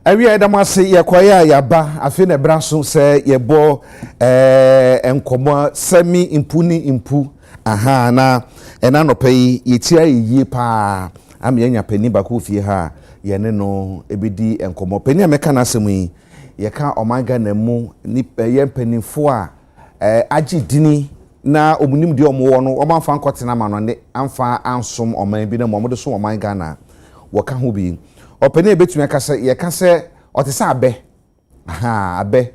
Awia damase yakwaya yaba afi na braso se yebo enkomo semi impuni impu aha na ena no pay yetia yi pa am yenya pani bako fie ha ye ne no ebedi enkomo pani ameka na asemu yi ye ka omanga na mu ni ye mpanifo a agi dini na omunim de omo no omanfa nkotena ma no ne amfa ansom oman bi na mo de so omanga na wo ka ho bi opene betumi akase ye ka se otese abe aha abe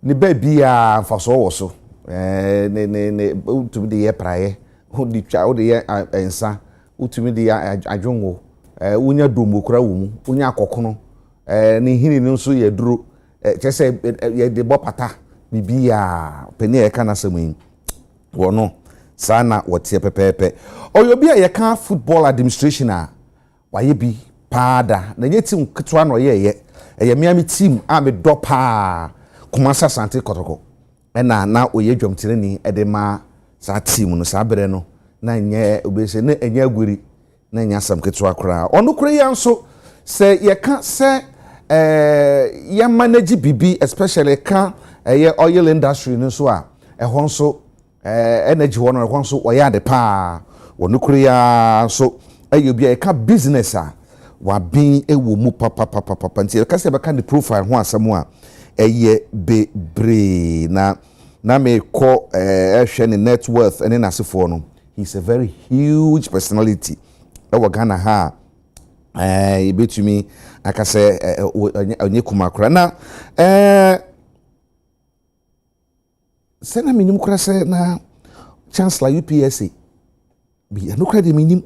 ni ba bia mfaso wo so ne utumi de ye praye ho di twa wo de ye ensa utumi de adwonwo unya domokura wo mu unya akokono ne hini no so ye duro kese ye de bopata bibia opene ye ka na samu wono sana wotie pepepe oyobi a ye ka football administration a waye bi pada na nye team ketwa no ye Miami team a me dopa Kumasa Sante Kotoko na oye dwomtireni edema sa team no sa bere no na nye obese na enye aguri na nya sam ketwa kra ono kra yanso se ye ka se ye manage bibi especially ka ye oil industry no so a ehon so energy wono ehon so oya de pa ono kra yanso ayobi e ka business a wa bin ewo mu papa nti ka se be ka the profile ho asem a eye bebre na me ko ehwe ne net worth ene nasefo no he's a very huge personality ewo Ghana ha betumi aka se onye kumakura na se na minim kura se na chancellor UPSA bi no kura de minim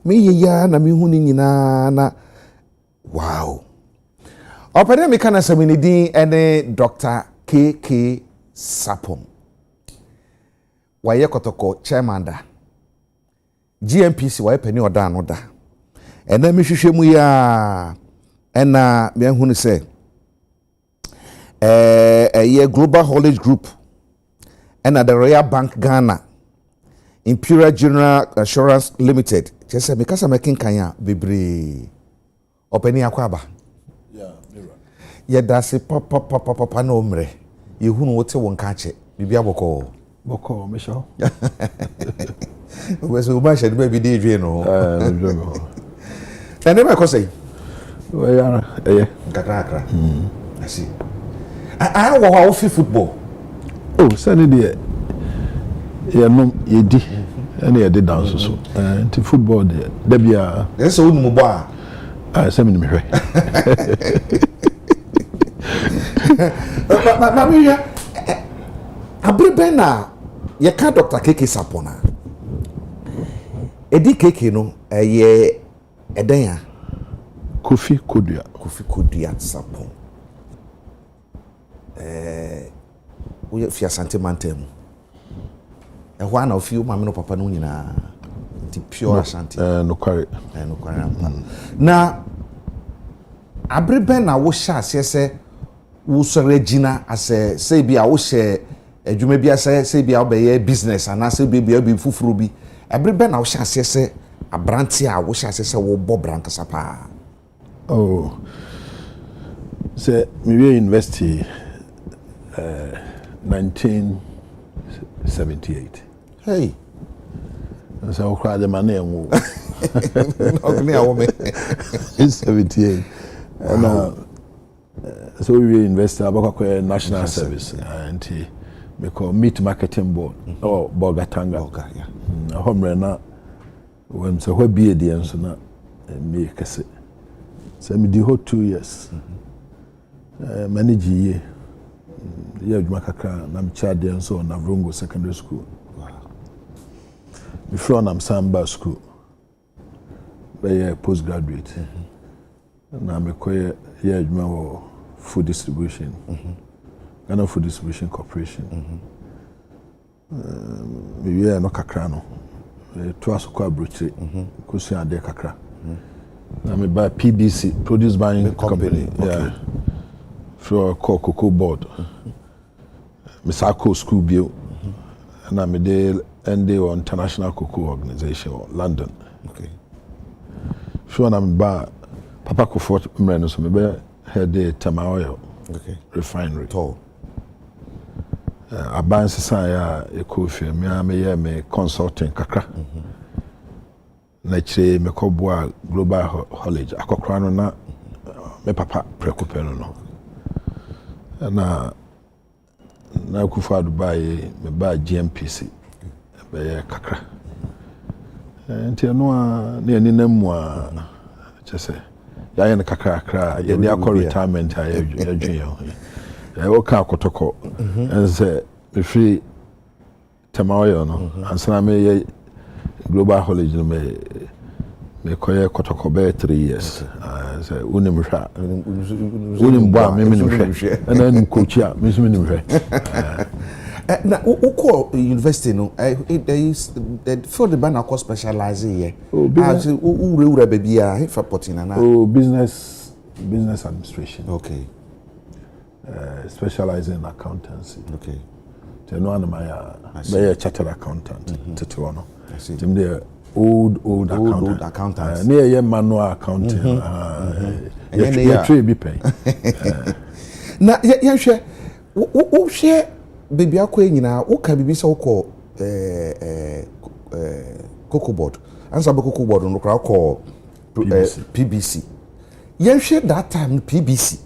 me ya na me hu ni nyina na wow opere me kana samini din ene Dr. KK Sarpong waye kotoko chairman da GNPC waye pani oda no da ena me hwehwe mu ya ena me hu ni se ye Global Haulage Group ena the Royal Bank Ghana Imperial General Assurance Limited chese me kasa making kanya bebre openi akwaba ye dase papa no mre ye hunu wote wonka che bibia boko me sho weso ba she be bi dey dwe no ene me ko say we ya kakra I see I wo how fi football oh sani de ye no ye di ene ye de dance so nti football de da bia yes so nu bo a sami ni me hwe Mamia abrebe na ye ka Dr. KK Sarpong na edi KK no ye eden ya Kofi Kodua Sarpong we fi Asante Mantem ho na ofi ma me no papa no nyina di pure Asante no kware na abrebe na wo sha se wo sore gina ase say bia wo she adwuma bia say bia obeye business ana say bia bi fufuru bi abrebe na wo sha se abranti a wo sha se wo bo brankasa pa oh say me university 1978 hey so crowd the man enwo ogni awo me 78 and so we invest about national service and we call meat marketing board or Bogatanga home na when so what be the so na me kase so me di hot 2 years manage ye adwuma kakra na me child so na Vrongo secondary school before na Samba school by postgraduate na me koye ye adwuma food distribution Ghana Food Distribution Corporation we no kakra no to asoko abrochire kusu ade kakra na me buy PBC Produce Buying Company yeah for cocoa board me sako school bio na me dey ND International Cocoa Organization London okay sure na me buy Papa Comfort mre no so me be head the Tama Oil refinery. Aban sisa ya kofi me consulting kakra. Na chire me kobwa global college akokra no na me papa prekupe no. Na kufa Dubai me ba GNPC be kakra. Nti no a na ni namu a chese ya yen kakra kakra ya ni akọ retirement a ya dwen ya wo ka akotoko ense me free tamayo no ansana me global college no me koye kotoko be 3 years say unim hwa unim bwa me nim hwe na nim coach a me nim hwe na uko university no for the banner course specialize here ure baby a for potina na business administration specializing in accountancy so no am be a chartered accountant tete no tim the old accountant near manual accounting you trade be pay na ya hwe wo hwe baby akwa nyina wo ka bibi se wo ko cocoa board ansa be cocoa board no kra ko PBC yen hwe that time PBC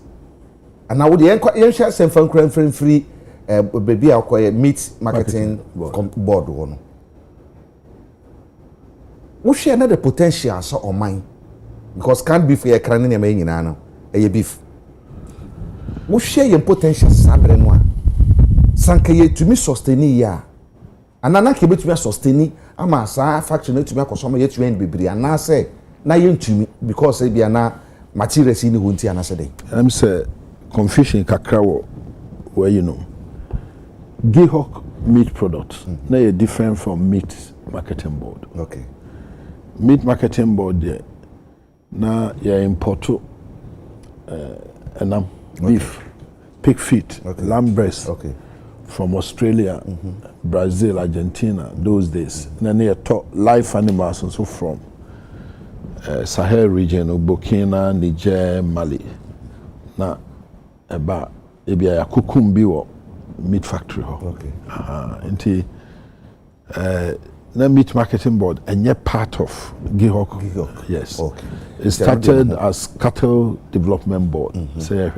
ana wo de yen hwe semfan kra free baby akwa meat marketing board wo no wo hwe na the potential so on mine because can't beef e kra ne me nyina no e beef wo hwe yen potential sabre no a sanka ye tumi sustain ya anana ke betumi sustain ama sa factory na tumi akosoma ye tumi bibiri ana say na ye ntumi because e bia na materials ni ho nti ana say dey am say confusion kakra where you know Gihok meat products na ye different from meat marketing board meat marketing board there na ye import beef pig feet lamb breast from Australia, Brazil, Argentina, those days. Then they taught live animals also from Sahel region, Burkina, Niger, Mali. Now, about a kukumbi meat factory. Inti the meat marketing board and yet part of Gihok. Yes. It started as cattle development board. Say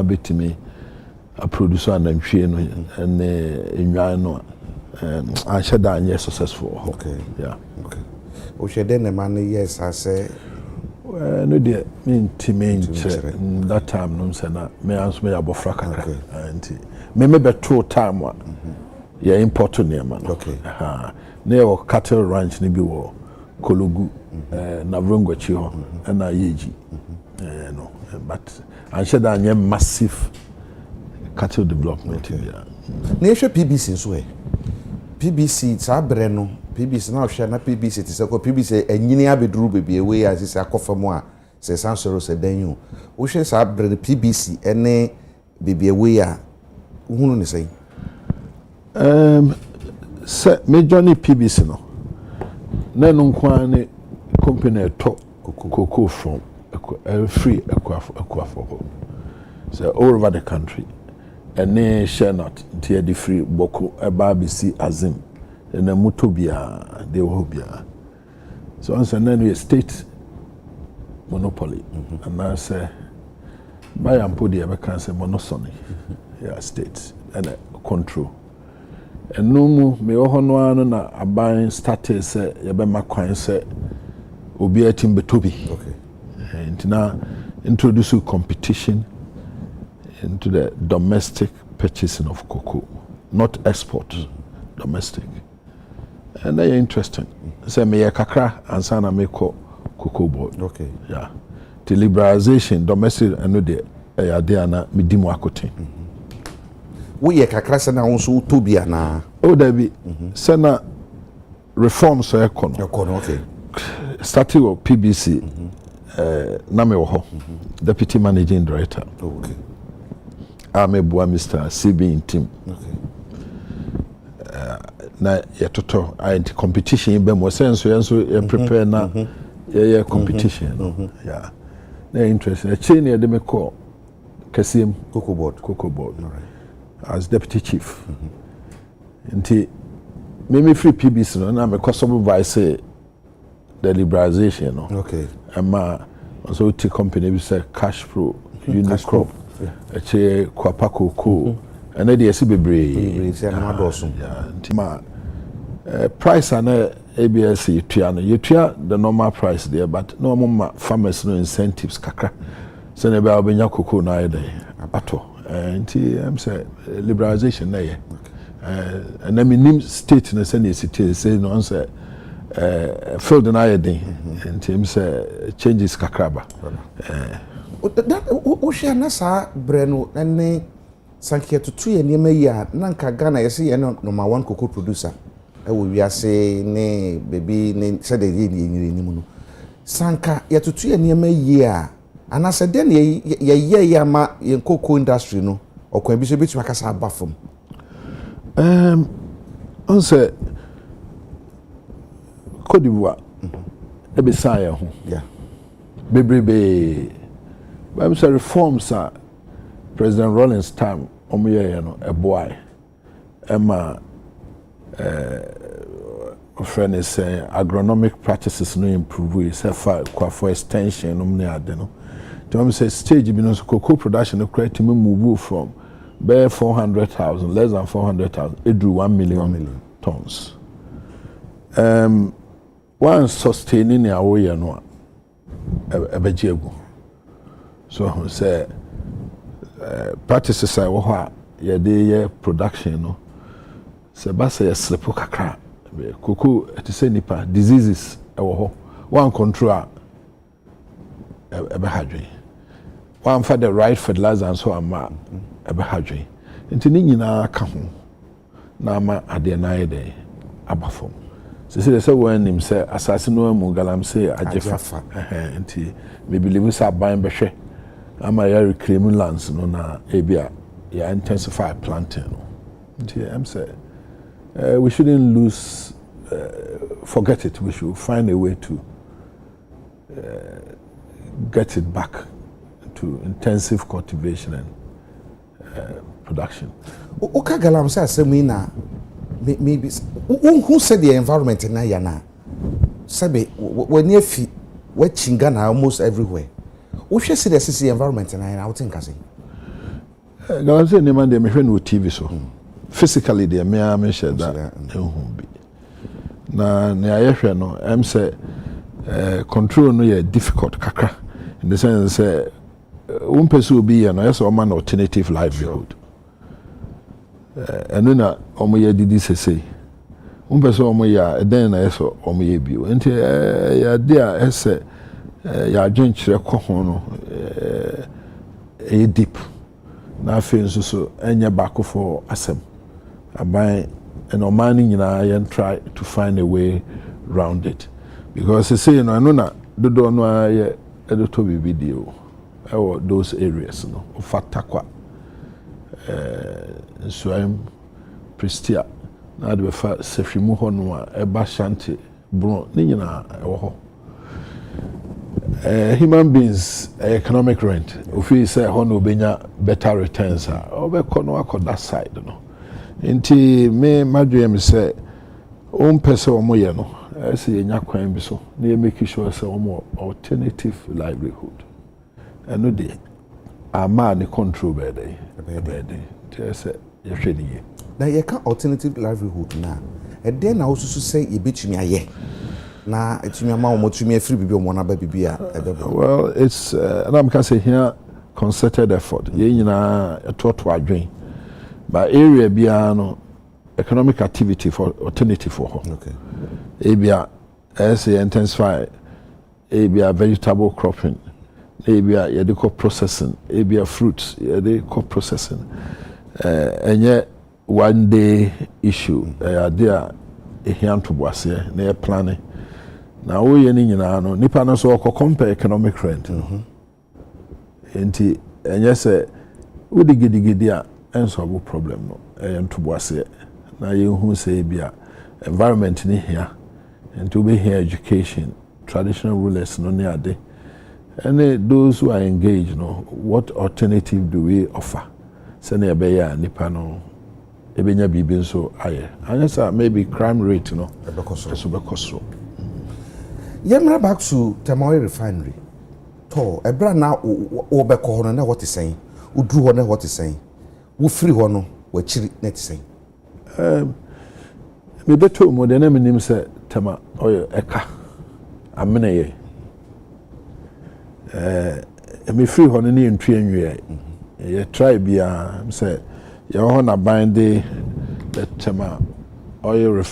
bit me. A producer and and no I said that yes successful. O she den man yes I say no dear mean that time no say na me answer me abofra kakra anti me beto time wa ya import near man na your cattle ranch ni bi wo Kologu na Vrongochi ho na yeji no but I said that massive cattle development here. Na ehwe PBC nso PBC sabre no PBC na ohwe na PBC ti se ko PBC enyini abeduru bebie we ya se akofam a se sansoro se danyu ohwe sabre no PBC ene bebie we ya hunu ne sei se me journey PBC no na no kwa ne company to cocoa from free aqua so all over the country and ne share not tie the free boko eba bisi azim na mutobia de hobia so answer na we state monopoly and I say buy and put the can say monopoly yeah state and control and no mu me ohono anu na aban started say ye be makwan say obi atim betobi and now introduce competition into the domestic purchasing of cocoa, not export, domestic. And they are interesting. Say me kakra and sana me cocoa board. Yeah. The liberalization domestic and the na me dimu akote. We ye kakra sana onso utobia na. Oh there be sana reform so ekono. Starting with PBC na me wo deputy managing director. Amebua Mr. CB in team. Na yetoto anti competition be mo sense you prepare na competition. Yeah. Na interest. A chain ya de me call Kasim Cocoa Board. Cocoa Board. All right. As deputy chief. Nti me free PBC no na me supervise the liberalization no. Okay. Emma also take company we say Cash Pro, Unicrop, eche Kwapa Cocoa, and then dey see bebre. Say na dosun. Yeah, nti ma price and ABS you the normal price there, but no more farmers no incentives kakra. So ne ba obenya cocoa na ide ato. Nti am say liberalization na ye. And I mean state na say city say no say field na ye den. Nti am say changes kakra ba. That o share na sa bre no ne sanke tutu ye niam yi a na nka Ghana ye say ye no number 1 cocoa producer. E wo wiase ne baby ne say de ye ni mu no. Sanka ye tutu ye niam yi a ana se den ye ama ye cocoa industry no okwan bi so betu akasa abafom. On say Côte d'Ivoire e be say ho. Yeah. Bebrebe but say reforms are President Rawlings time omoye no e boy Emma friend is saying agronomic practices no improve say for extension no ne ade no. To say stage bi no cocoa production no create me move from bare 400,000 less than 400,000 it drew 1 million tons. One sustaining ya wo ye no ebejegu. So say practices I wo ha ye dey production no se ba say slip kakra cocoa to say nipa diseases e wo ho one control ebe hadwe one for the right fertilizer and so ama ebe hadwe nti ni nyina ka ho na ama ade na ye dey abafom say when him say assassin no mu galam say ajefa nti me believe say ban behwe ama ya reclaim lands no na ebia ya intensify planting no nti am say we shouldn't lose forget it. We should find a way to get it back to intensive cultivation and production. Okay, galam say semina maybe who said the environment na yana sabe when you fi we chinga na almost everywhere. Who should see the environment na yana what think say? Galam say man dey me hwe no TV so. Physically they me share that na ayehwe no em say control no ye difficult kakra in the sense say one person will be no yes o man alternative livelihood eno na omo ye didi sese one person omo ya den na yes omo ye bio enti ya dia ese ya adwenkyere kɔ ho no deep na afi nso so enye back for asem aban and omani nyina yen try to find a way round it because they say you know I know na dodo no aye edoto bibidio those areas no fatakwa nsuam prestia na de fa sefrimu ho no a eba shanti bro ni nyina ewo ho human beings economic rent ofi say ho no benya better returns obekọ no akọ that side no nti me madwe me say on person omo ye no say enya kwan bi so na e make sure say omo alternative livelihood eno de ama ne control be dey nti say ye hwe ni ye na ye ka alternative livelihood na e den na osusu say ye betumi aye na etumi ama omo tumi afiri bibi omo na ba bibi a ebebo. Well it's and I'm can say here concerted effort ye nyina etoto adwen but area biano economic activity for alternative for her. Okay. Ebia as intensify ebia vegetable cropping, ebia yediko processing, ebia fruits yediko processing. And yet one day issue idea here to boise near planning. Now we any no nipa no so compare economic rent. Enti enye se we digidi a enso problem no to boise na ye hu say bia environment ni here and to be here education traditional rulers no ne ade And those who are engaged, what alternative do we offer? Sene beya nipa no ebenya bibi nso aye. Anyasa maybe crime rate ebekoso. Yemra back to Tamoy refinery. To ebra na obekọ hono na what is saying. Udru ho na what is saying. Wo free ho no wa chiri net saying. Me beto mo de na menim se Tama oyo eka. Amene ye. Me free ho no ne ntwe anwie. Ye try bia say ye ho na bande the Tama oil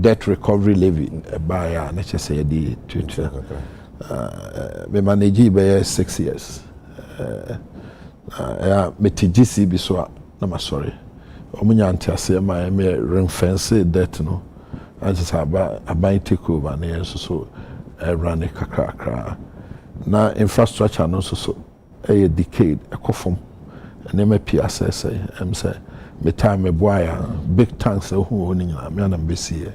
debt recovery levy by na say di tutu me manage by 6 years me TGC bi so na ma sorry omunya antiase ma me ring-fence debt no and just about take over na so run kakra na infrastructure no so a decade ekofom na me PSS say me time me boya big tanks who owning me na mbesi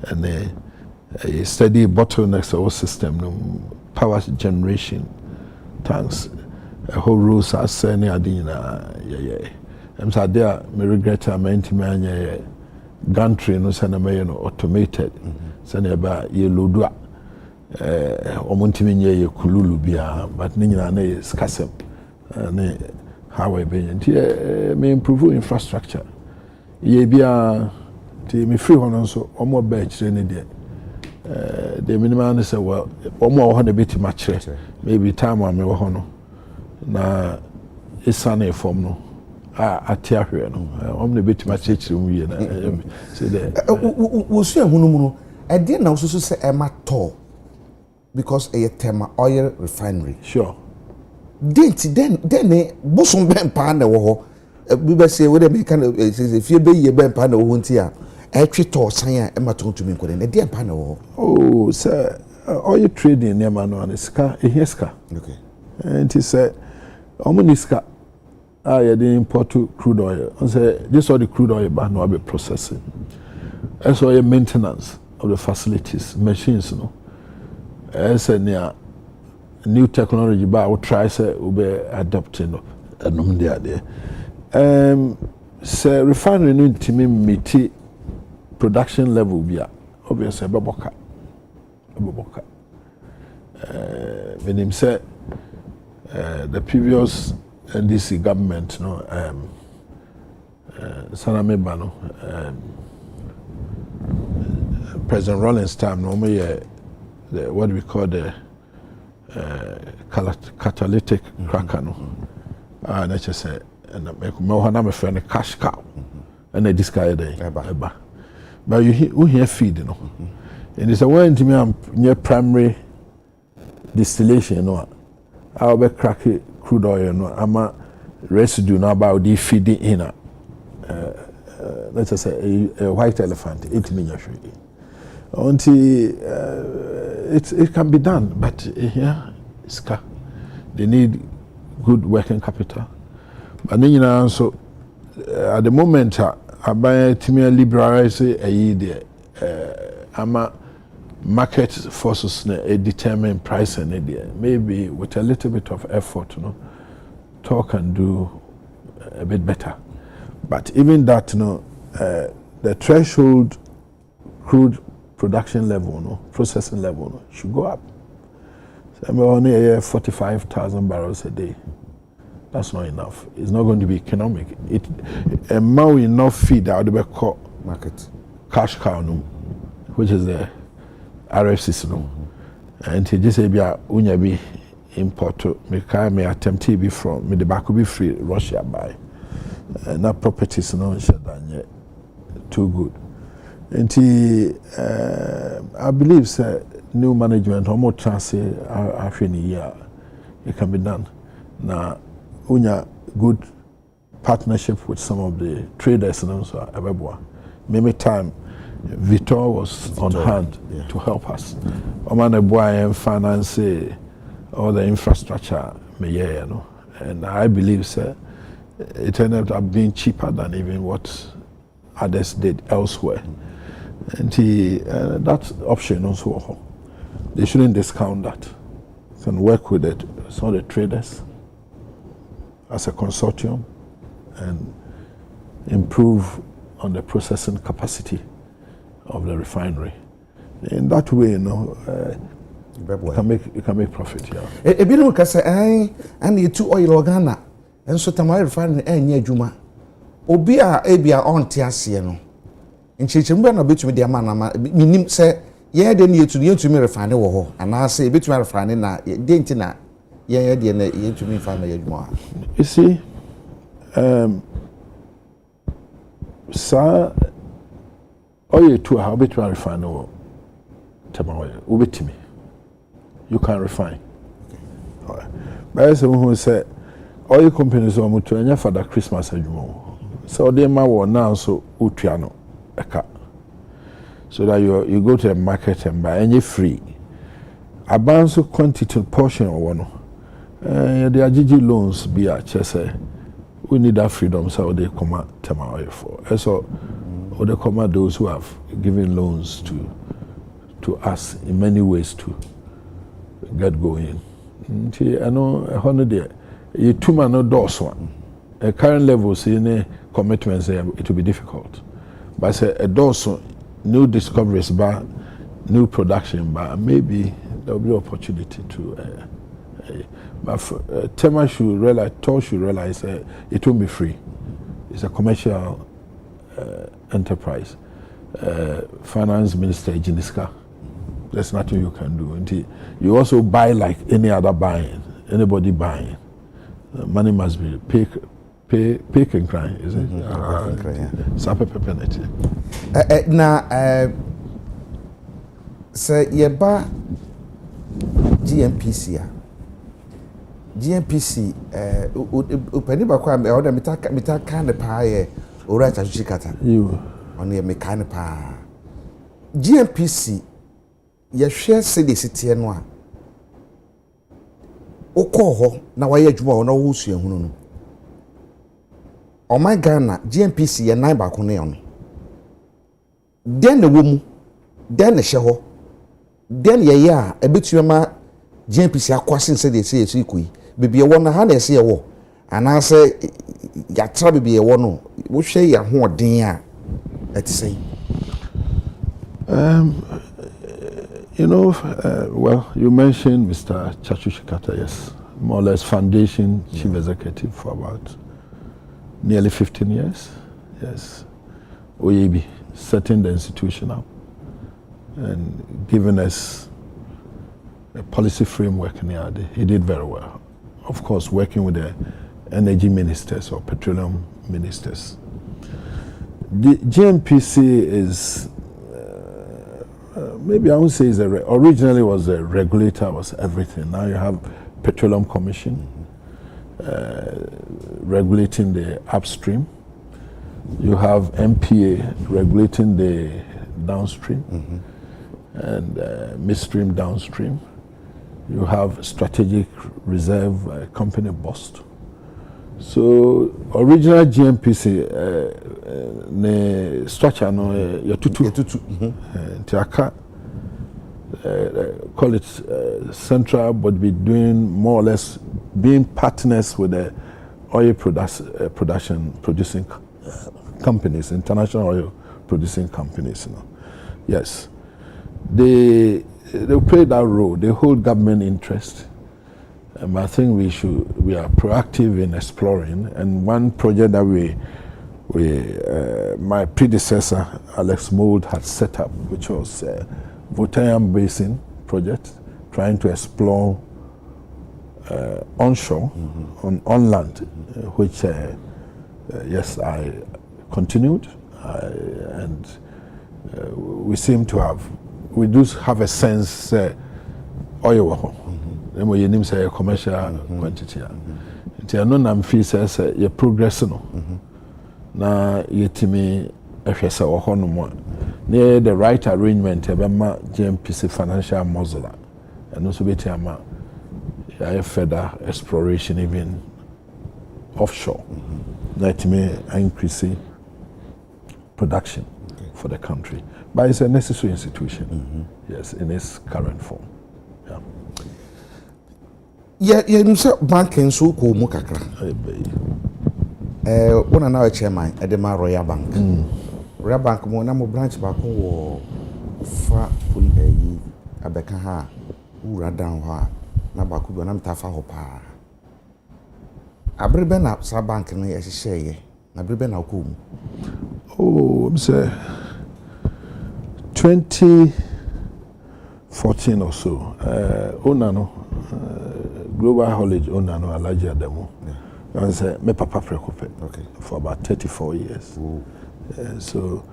and a steady bottlenecks of our system, power generation tanks, a whole rules are saying adina I'm sad there me regret my intimate gantry no send me automated send about ye lodua omuntimi nye ye kululu bia but ni nyina na skasem ne how be me improve infrastructure ye bia ti me free hono so omo ba kire ne de the minimum say well omo ho na beti ma kire maybe time am me wo hono na isane form no ati ahwe no omo na beti ma kire mu ye na say the wo so ehunu mu no e de na so say e ma to because e tema oil refinery sure then bosom ben pa na wo ho bi be say we dey make kind fie be ye ben pa na wo nti a e twetɔ san a e ma tontumi nkɔ ne dey pa na wo oh sir oil trading ne ma no aneska e heska okay and he said omuniska ye dey import crude oil and say this all the crude oil ba no be processing as oil maintenance of the facilities machines no as new technology ba we try say we be adopting anom dey there say refinery no ntimi meet production level bia obviously beboka meaning say the previous NDC government no saname ba no President Rawlings time no the what we call the catalytic cracker no na just say and make mo na me friend cash cow and this guy there eba but you hear feed no and it's a one to me near primary distillation no how be crack crude oil no ama residue no about the feeding in let's just say a white elephant 8 million until it can be done but here they need good working capital but then so at the moment I buy to liberalize ama market forces determine price and maybe with a little bit of effort talk and do a bit better but even that the threshold crude production level processing level should go up. So I'm only 45,000 barrels a day. That's not enough. It's not going to be economic. It amount enough feed out of the market cash cow which is the RFC and he just say be unya be import to me attempt to be from me the back be free Russia buy not properties too good. And I believe new management or more chance after a year it can be done. Now, unya good partnership with some of the traders and so maybe time Vitor was on hand to help us. Omane boy finance all the infrastructure and I believe it ended up being cheaper than even what others did elsewhere. And that option also, they shouldn't discount that. can work with some of the traders as a consortium and improve on the processing capacity of the refinery. In that way, you can make profit. Yeah. Ebi no kase and you two oil organa and so tamari refinery enye adwuma. Obi a ebia onte ase no. Nchechemba na betumi de ama na minim se ye de ne yetumi refinery wo ho ana se betumi refinery na de nti na ye de na yetumi refinery adwuma. You see, sa oil to how betumi refinery wo tamawe ubetimi. You can refine. Okay. But someone who said oil companies are much anya for the Christmas adwuma. So they ma wo now so utuano eka. So that you go to the market and buy any free. Abanso quantity portion or one. The GG loans be a chese. We need that freedom, so they come out tema oil for. So they come out those who have given loans to us in many ways to get going. I know a 100 year. You two man no doors one. At current levels in commitments it will be difficult. But say a doors new discoveries but new production but maybe there will be opportunity to but Tema should realize, Tor should realize it won't be free. It's a commercial enterprise. Finance Minister Jiniska. There's nothing you can do. Until you also buy like any other buying, anybody buying. Money must be pick and cry, is it? Now, say yeba GNPC. GNPC, upaniba kwa me order mita kind of pie or right as chikata. You on your mechanic pa. GNPC. Ye share city city enwa okọ ho na waye adwuma na wo sua hunu no o my Ghana GNPC ye nan ba ko ne ono den na wo mu den na hye ho den ye ya ebetuama GNPC akwasen se de se yesu ikoyi bibie wo na ha na se ye wo ana se ya tra bibie wo no wo hwe ya ho odin a etise you know, well, you mentioned Mr. Chachu Shikata, yes. More or less foundation chief executive for about nearly 15 years. Yes. OEB, setting the institution up and giving us a policy framework in the He did very well. Of course, working with the energy ministers or petroleum ministers. The GNPC is maybe I won't say it's originally was a regulator, was everything. Now you have Petroleum Commission regulating the upstream. You have MPA regulating the downstream and midstream downstream. You have Strategic Reserve Company BOST. So original GNPC ne structure no yatutu tiaka call it central, but be doing more or less being partners with the oil producing companies, international oil producing companies. Yes, they play that role. They hold government interest. I think we are proactive in exploring, and one project that my predecessor Alex Mould had set up, which was Votayam Basin project, trying to explore onshore, on land, which yes, I continued, and we seem to have, we do have a sense oil. Then you name say a commercial quantity. Nti ano na mfi say ye progress no. Na yetimi ehwese wo ho no mo. Na the right arrangement e be ma GNPC financial muscle. And also beti ama ya further exploration even offshore. Na yetimi increase production for the country. But it's a necessary institution. Yes, in its current form. Yeah. ye nso banking so ko mu kakra wona na chairman Edema Royal Bank Royal Bank mo na mo branch ba ko wo fa yi abeka ha ura down ha na ba ko na mtafa ho pa abrebe na sa bank no ye hye na abrebe na ko mu I'm say 2014 or so onano Global College onano Adekye Nsroma and say me papa prekope for about 34 years. So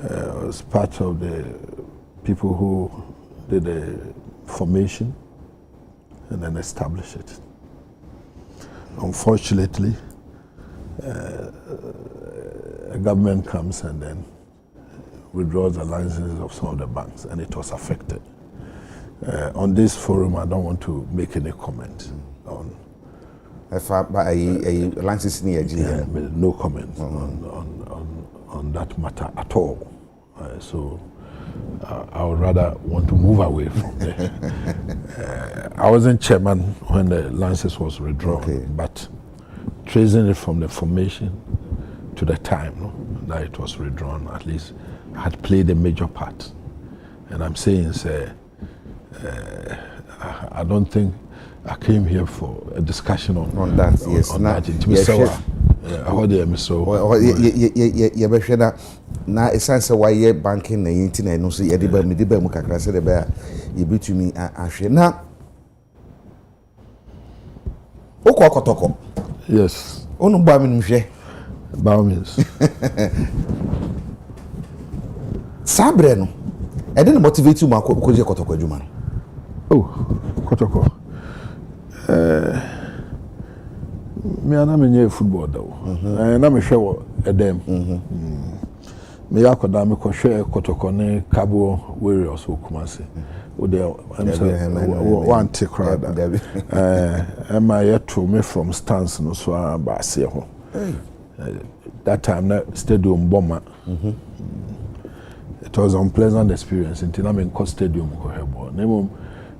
I was part of the people who did the formation and then established it. Unfortunately, a government comes and then withdraws the licenses of some of the banks, and it was affected. On this forum, I don't want to make any comment on. No comment on that matter at all. So I would rather want to move away from there. I wasn't chairman when the license was withdrawn, but tracing it from the formation to the time that it was withdrawn, at least I had played a major part. And I'm saying, I don't think I came here for a discussion on that. Yes, on that. I heard them so. Na essence why ye banking na yinti no so ye de ba mu kakra se de ba ye betumi ahwe na okokotoko. Yes. Onu ba mi nhwe. By means. Sabre no. E dey motivate you ma ko je kotoko adwuma no. Oh, kotoko. Me ana menye football dawo. Na me hwe wo edem. Me yakoda me ko hwe kotoko ne Cabo Warriors Kumasi. O dey one take crowd. Am I yet to me from stance no so ba se ho. That time na stadium bomber. It was an unpleasant experience until I'm in stadium ko hebo. Nemo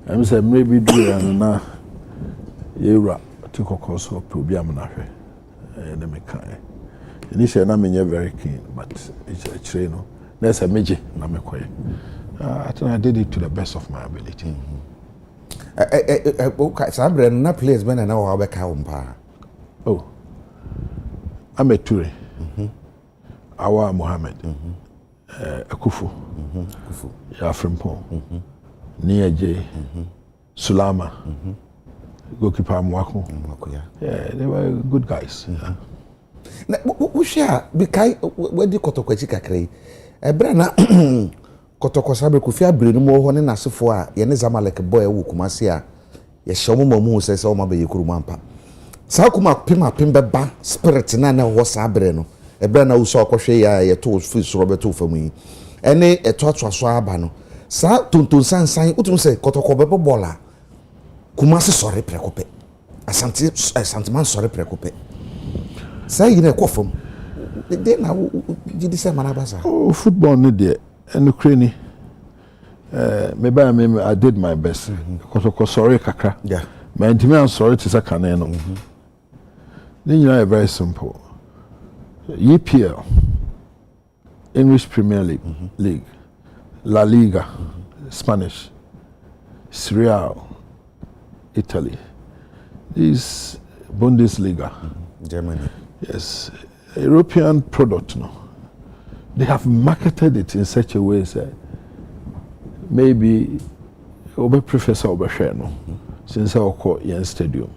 I'm say maybe do and na yera to kokoso probiam na hwe. Na me kan. Initially na me very keen, but it's a train no. There's a meje na me koye. I think I did it to the best of my ability. Sabre na players ben na wo be ka wo mpa. Oh. I'm a Ture. Awa Mohammed. Akufu. Sarpong. Niaje. Sulama. Goalkeeper Mwako. Yeah, they were good guys. Na wo share be kai we di kotokwachi kakrai. Ebra na kotoko sabre Kofi Abre no mo ho ne nasefo a ye ne Zamalek boy wo Kumasi a ye hyew mo mu se o ma be yekuru ampa. Sa kuma pim beba spirit na wo sabre no ebra na wo so akohwe ya ye to fi soro beto famu yi ene eto so aba no sa tontun sansan utum se kotoko bebo bola Kumasi sore prekope asante man sore prekope sa yi na ekofom de na gidi se manabasa football no de enu kreni I did my best kotoko sore kakra yeah my intimi sorry to say kan no then you know very simple EPL English Premier League La Liga Spanish Serie A Italy this Bundesliga Germany yes European product no they have marketed it in such a way that maybe obe professor obe share no since I call yen stadium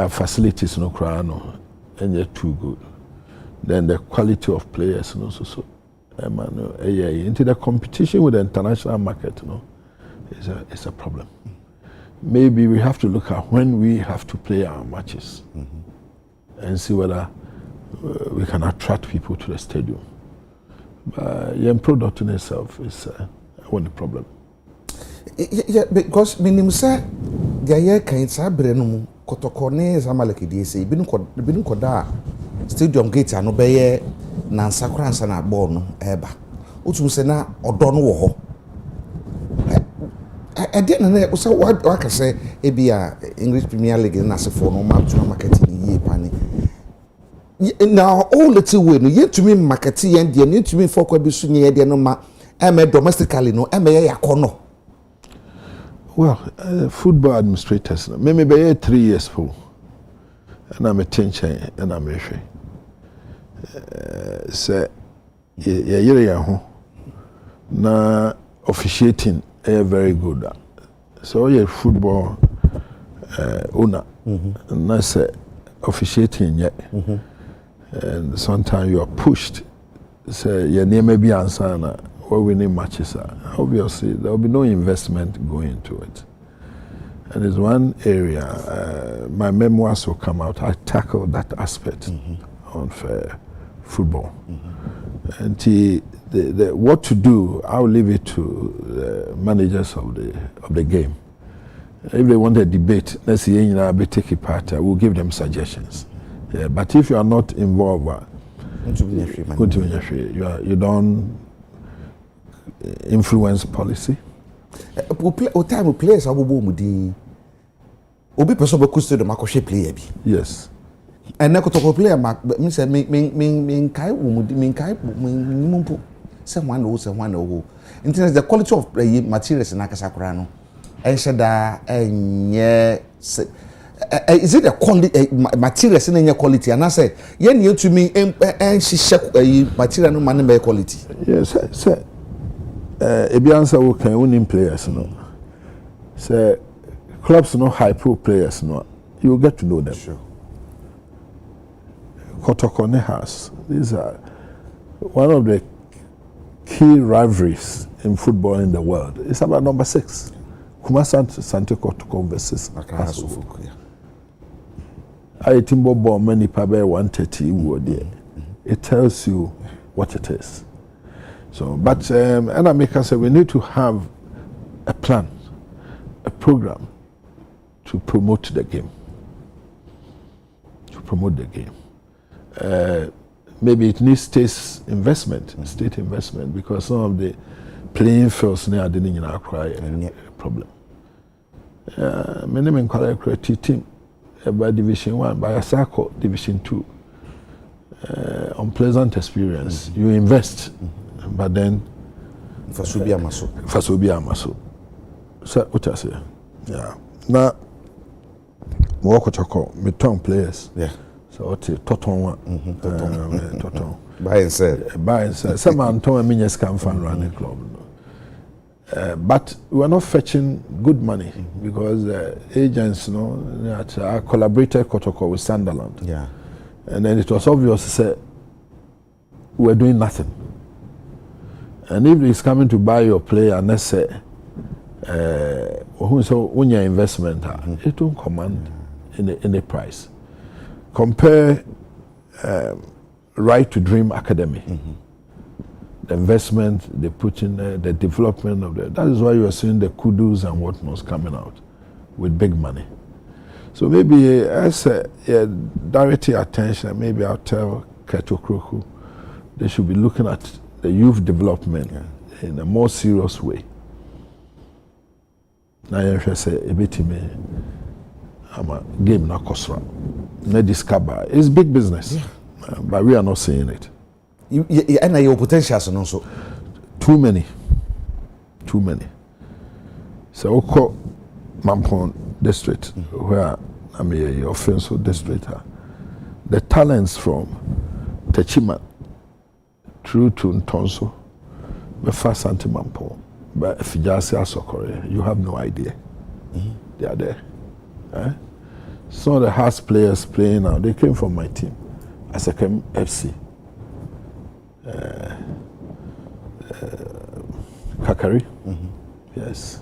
facilities no cry no and they're too good then the quality of players no so into the competition with the international market no is a problem. Maybe we have to look at when we have to play our matches and see whether we can attract people to the stadium. But yen product in itself is one problem. Yeah, because minimum say the year can sabre no kotoko ne Zamalek dey say binu koda stadium gate ano beye na nsakransa na ball no eba otum se na odo no wo ho then na so what can say e bia English Premier League na se for no map to market ni ye pani now all little way no yet to me market yen de no to me for kwa bi so nye de no ma domestically no yakono. Well, football administrators maybe be 3 years for and I'm a tension and I'm a say yeah na officiating very good. So yeah, football owner and that's officiating yet. And sometimes you are pushed. Say your name may be answer or winning matches. Obviously, there will be no investment going into it. And there's one area, my memoirs will come out. I tackled that aspect on football. And what to do, I'll leave it to the managers of the game. If they want a debate, let's see, be take a part. We'll give them suggestions. Yeah, but if you are not involved, you don't influence policy. Time players are obi person be kusto de makoshe player bi. Yes. And na kotoko player me say me kai mumpo say one o. Internet the quality of materials na kasakura no. Ensheda enye is it a quality materials in quality and I say yen you to me material no man be quality. Yes, sir. Ebiansa wo kan winning players no. Say clubs no high pro players no. You will get to know them. Sure. Kotoko has. These are one of the key rivalries in football in the world. It's about number 6. Kumasi Sante Kotoko versus Akaso. I timbo bomb many pabe 130 word there. It tells you what it is. So, but and I make us say we need to have a plan, a program to promote the game. To promote the game. Maybe it needs state investment, because some of the playing fields now didn't cry a problem. Many men call it team by Division 1, by a circle Division 2. Unpleasant experience. You invest, but then Fasubia Maso. So what I say? Yeah. Now, more chako me tongue players. Yeah. So what Toton one. Toton. Buy and sell. Some man told me yes come from running club. But we are not fetching good money because agents, that collaborated Kotoko with Sunderland. Yeah. And then it was obvious to say we're doing nothing. And if he's coming to buy your player, and let's say, when your investment, it won't command in the price. Compare Right to Dream Academy. The investment they put in there, the development of that. That is why you are seeing the kudos and whatnots coming out with big money. So maybe as direct attention, maybe I'll tell Keto Kroku, they should be looking at the youth development in a more serious way. Now you say a bit me, I'm a game na kosra. Na discover. It's big business, but we are not seeing it. And your potentials and also too many. So Oko Mampon district, where I'm a offensive district, the talents from Techiman through to Ntonso, the first anti-Mampon, but if you just say Asokore, you have no idea. They are there. Some of the house players playing now, they came from my team, Asekem FC. Kakari, yes.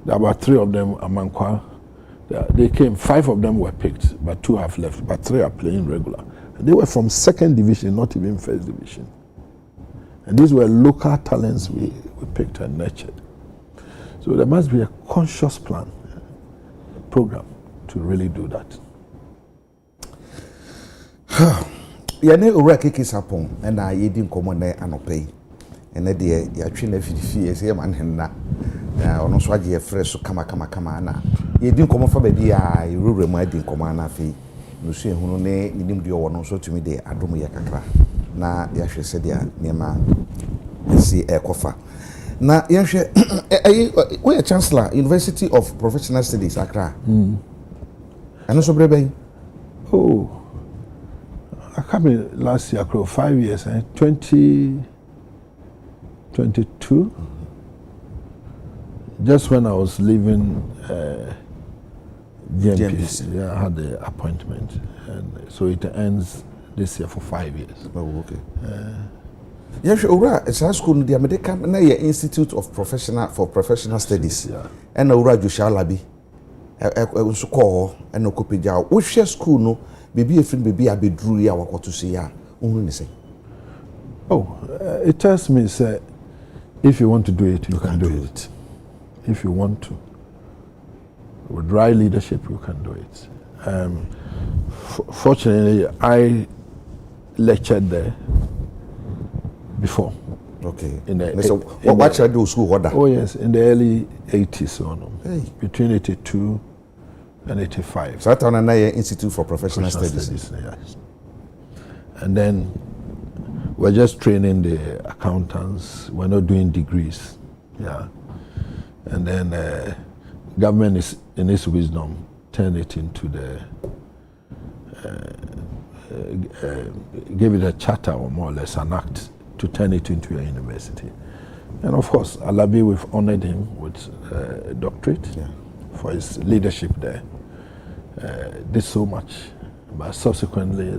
There are about 3 of them, Amankwa. They came, 5 of them were picked, but 2 have left, but 3 are playing regular. And they were from 2nd division, not even 1st division. And these were local talents we picked and nurtured. So there must be a conscious plan, program to really do that. Yane Urakiki Sarpong, and I didn't come on there and pay. And then ya train a few years here, man, ono so age ye fresh so kama na ye din komo fa ba bia ye rure mu adin komo na afi no so ehunu ne nim de wo no so tumi de adom ye kakra na ya hwe se dia niema si ekofa na ya hwe we chancellor University of Professional Studies Accra ano so brebe oh I came last year 5 years 2022 just when I was leaving GNPC, yeah, I had the appointment, and so it ends this year for 5 years. Oh, okay. Yes, Ura, it's a school. The American Institute of Professional Studies. Yeah. And Ura Jushalabi, so call and no copy jaw. Which school no? Baby, a friend, baby, I be drew ya what to see ya. Only say. Oh, it tells me, say, if you want to do it, you can do it. If you want to. With right leadership, you can do it. Fortunately, I lectured there before. Okay. What should I do school? What? Oh yes, in the early 80s or no. Hey. Between 82 and 85. So that's on another Institute for Professional Studies. Yes. And then we're just training the accountants. We're not doing degrees. Yeah. And then government is, in its wisdom, turned it into the, gave it a charter or more or less an act to turn it into a university. And of course, Alabi, we've honored him with a doctorate for his leadership there. Did so much, but subsequently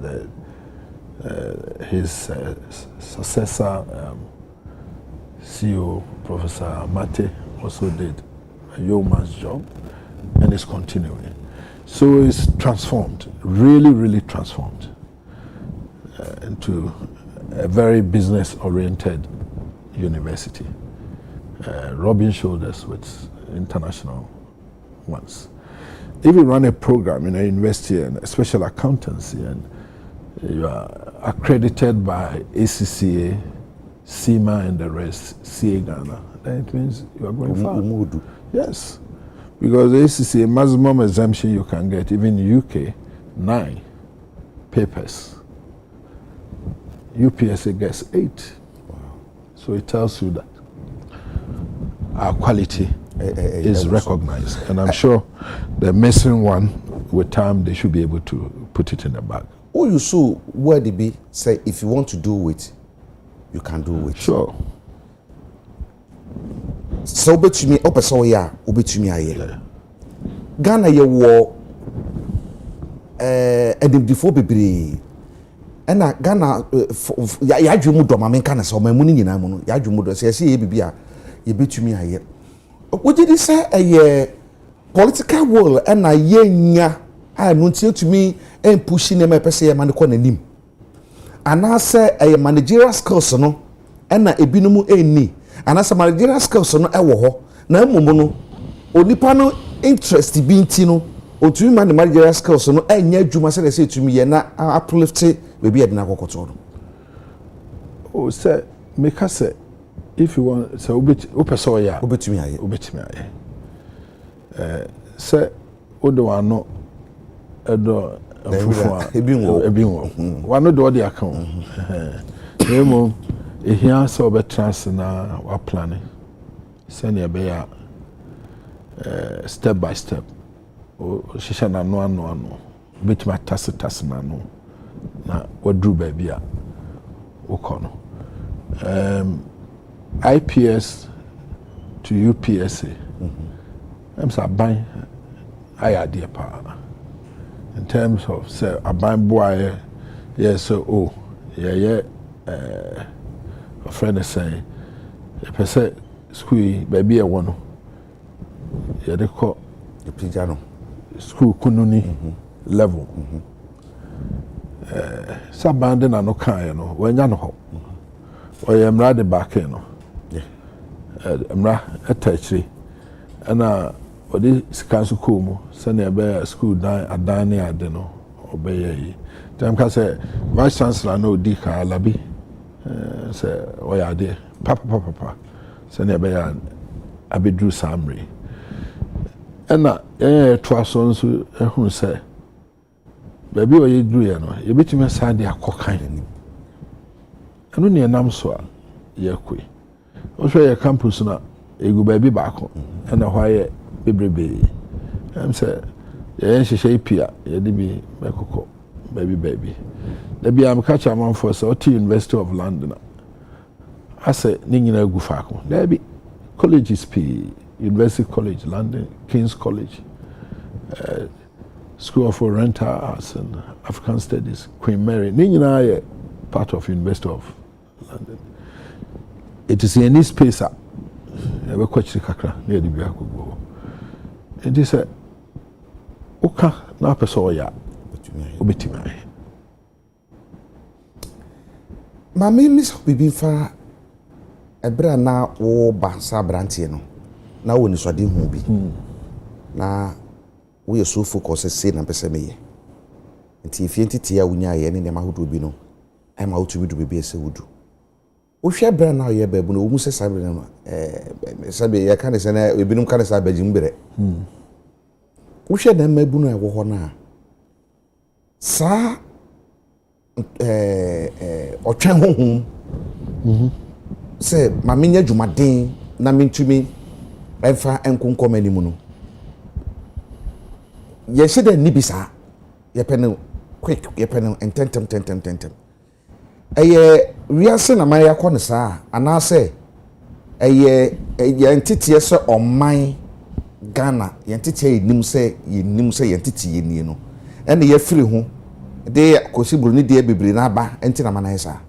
his successor, CEO, Professor Mate, also did a yeoman's job and is continuing. So it's transformed, really transformed into a very business-oriented university, rubbing shoulders with international ones. If you run a program in a university and a special accountancy and you are accredited by ACCA, CIMA and the rest, CA Ghana, then it means you are going far. Yes, because the ACCA maximum exemption you can get, even in UK, 9 papers. UPSA gets 8. Wow. So it tells you that our quality is recognized. And I'm sure the missing one, with time, they should be able to put it in the bag. Oh, you saw where they be say if you want to do it, you can do it. Sure. So bet me up so ya, ubet me aye. Ghana ye war edim before bebre. Ena Ghana ya dwemu do ma menka na so ma mu ni nyina mu no ya dwemu do se ye bibia ye betumi aye. Wogidi say eye political will ena ye nya a no ntiyetumi push ne ma pese ye ma ne ko nanim. Ana say eye managerial skills no ena ebinumu enni. Ana say managerial skills no ewo ho na mumu no onipa no interest bi nti no otumi managerial skills no enya adwuma se se etumi ye na uplift baby adina kokoto no. Oh say make us say if you want say opeso ya obetumi aye say odo ano edo fufu ebinwo wano do the account emo ehia say obetrans na wa planning say be ya step by step o shisha na no betuma tase na no na wadru baby a wokɔ no IPS to UPSA I'm say ban ayade pa in terms of say aban boy yes so oh yeah a friend is saying a person school baby a one yeah they call the pijano school kununi level sabande na no kan no wanya no ho oyemra de back no emra atachiri ana odi sikanso komu sane ebe school dan adane ade no obeye yi dem ka say vice chancellor no di ka alabi say oyade papa sane ebe ya abedru samre ena to aso nso ehunu se baby o yedru ye no ye betime sa de akokan eno ne nam so a ye kwe o hwe ye campus na egu baby baako ena hwa ye bebrebe am se ye nhihye ipia ye de bi mekoko baby da bi am catch am for so to University of London ase ni nyina gu faako da bi colleges p University College London, King's College, School of Oriental Arts and African Studies, Queen Mary. Nina is part of University of London. It is in this space. We coach the kakra near the Biaku. It is a Oka na pesoya. Obitimai. Mami Miss Bibi fa ebra na wo ba sa brantie no. Na wo ni so de hu bi na wo ye so focus say na pese me ye nti ifie ntiti ya wunya ye ne ma hodo bi no ai ma wotu bi do bi ese wudu wo hwe bra na ye babu no wo mu se sabe no sabe ye kan se na ebinum kan se abagim bere wo hwe na mabu no e wo ho na sa otwen honhom se ma menya dwumaden na mentumi enfa enkonkom animu no ye shede ni bisa ye pene quick ye pene tentem eye wiase na man yakọ ne saa ana se eye entity se oman Ghana entity enim se entity ye nie no ene ye firi ho de kosi broni de bebere na ba enti na man saa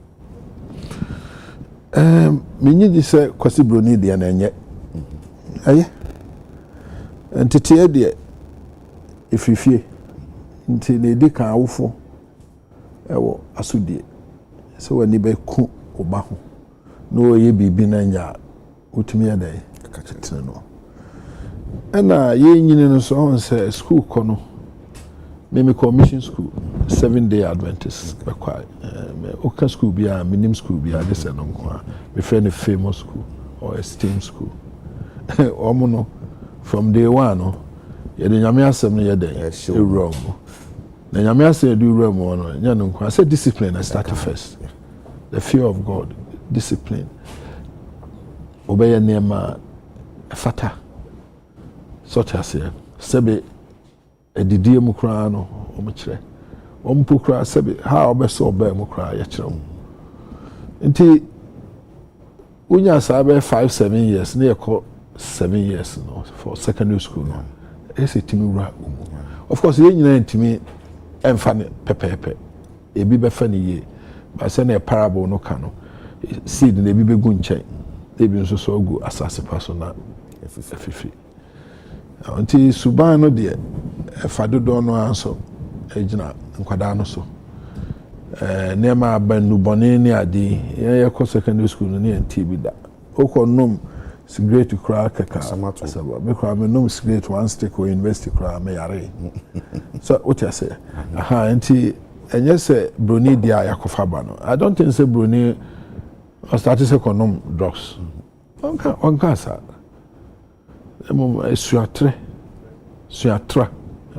minyi di se kosi broni de na enye aye entity e de ififie nti ne di kan awofo ewo asudie se wani be ku oba ho no ye bibi na nya utumi ya dai kakatena no ana ye nyine no so on se school kono me commission school 7-day Adventist akwa me oka school bia minim school bia de se no nko me friend a famous school or esteemed school omo from day one no ye de nyame asem no ye de ewura mo na nyame asem de ewura mo no nya no nko I say discipline I start first the fear of God discipline obey nema fata such as sebe edidie mu kra no omo kire ompo kra sebe ha obeso obey mu kra ya kire mo nti unya sabe 5-7 years na yeko 7 years no for secondary school no ese timi ra umu of course ye nyina ntimi emfa ne pepepe ebi be fa ne ye ba se na parable no ka no seed na ebi be gu nchen ebi nso so gu asase paso na efifi nti suban no de fa dodo no anso ejina nkwada no so nema abanu bone ni ade ye ko secondary school no ne ntibi da okonom cigarette crack kaka asaba me kwa me nom cigarette one stick or university crack me yare so what you say aha nti enye se broni dia yakofa ba no I don't think say broni start say konom drugs onka sa emo suatra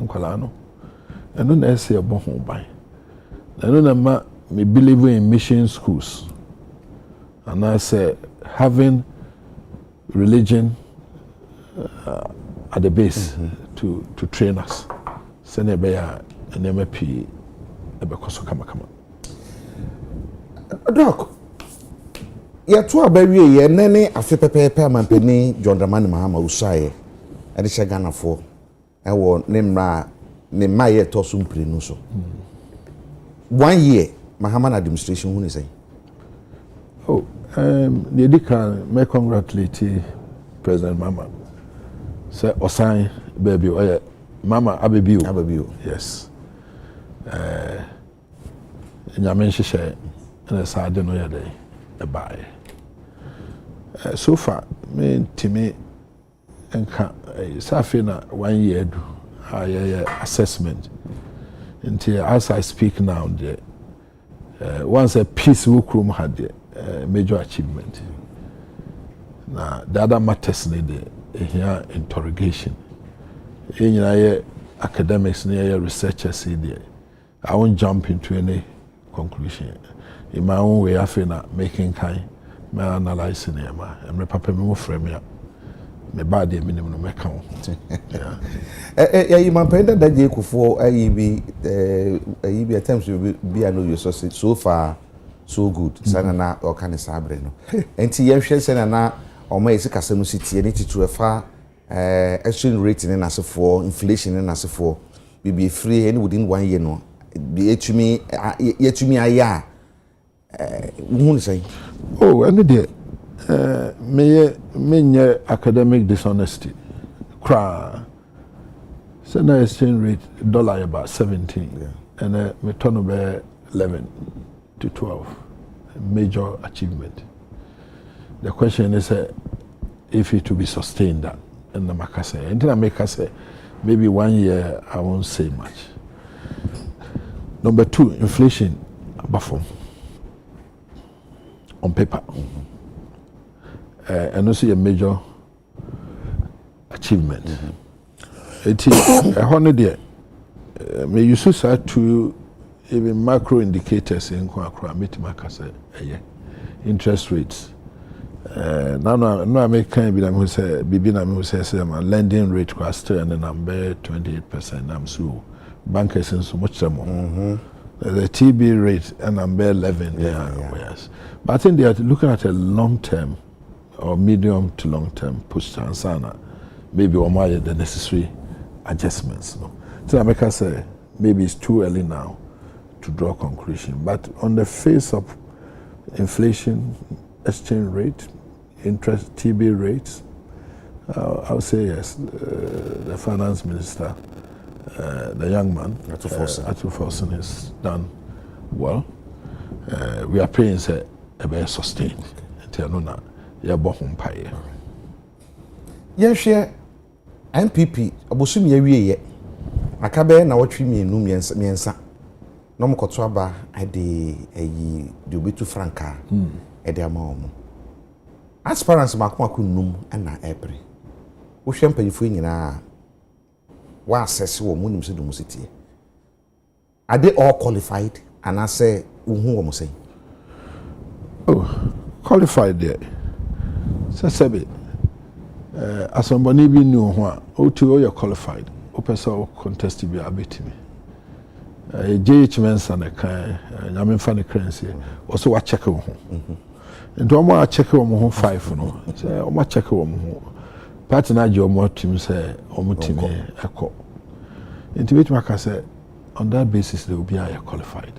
nkwala no eno na ese ebo ho ban eno na ma me believe in mission schools and I say having religion at the base to train us sene be ya enema pi ebe koso kama doc ya to abawie ye nene afi pepepe amampeni John Dramani Mahama usaye ade che Ghana fo ewo ne mra ne maye to so mpre no so 1 year Mahama administration hu ne say the Adekye may congratulate President Mama. Say Osan baby Mama Abebiu. Yes. Nyame hyehyɛ na saade no yɛ dɛ ɛbae. So far me ntimi enka safe na 1 year do assessment. Until as I speak now once a peace will come had major achievement. Now, the other matters need here interrogation. In academics, near researchers, I won't jump into any conclusion. In my own way, I feel not making kind, my analyzing them, and my papa me frame me up. My body minimum account. Yeah, you man penda that you could for be attempts to be a new sausage so far so good. Sanana or can sabre no. And T. M. Senana or my Casino City and it to a far exchange rate in as for inflation and as for be free and within 1 year no. Be to me yet to me a ya. Won't say. Oh, and the me academic dishonesty. Cry. So now exchange rate dollar about 17, and me turn over 11 to 12. A major achievement. The question is if it to be sustained that, and the Maka say, and then I make us say maybe 1 year I won't say much. Number 2, inflation buffer on paper. And also a major achievement. It is a holiday. May you so to even macro indicators in Kwakra, interest rates. Now I make kind of who say Bibina who says lending rate was still and number 28%. I'm so bankers and so much more. The TB rate and number 11. Yes. But I think they are looking at a long term or medium to long term push to Ansana, maybe or the necessary adjustments. No? So I make us say maybe it's too early now to draw a conclusion. But on the face of inflation, exchange rate, interest, TB rates, I would say yes. The finance minister, the young man, Atufosen, has done well. We are praying say a very sustained until no. Yes, share MPP. Abusum ye akabe na watwi mienu miensa. No mo koto aba ade ayi de obetu franka. Ede ama omo. Aspirants makoma num na ebre. Wo hwe mpanyifo nyina wa assess wo munim se dum sitie. Are they all qualified and I say who wo mo say? Oh, qualified there. Sasabe asambani bi ni ho a otu you qualified o person contest bi abetimi JH Mensa na kan nyame fa ne currency also wa check wo ho ndo mo a check wo ho 5 no say o ma check wo ho party na je o mo team say o mo team ekọ into which maka say on that basis they will be qualified.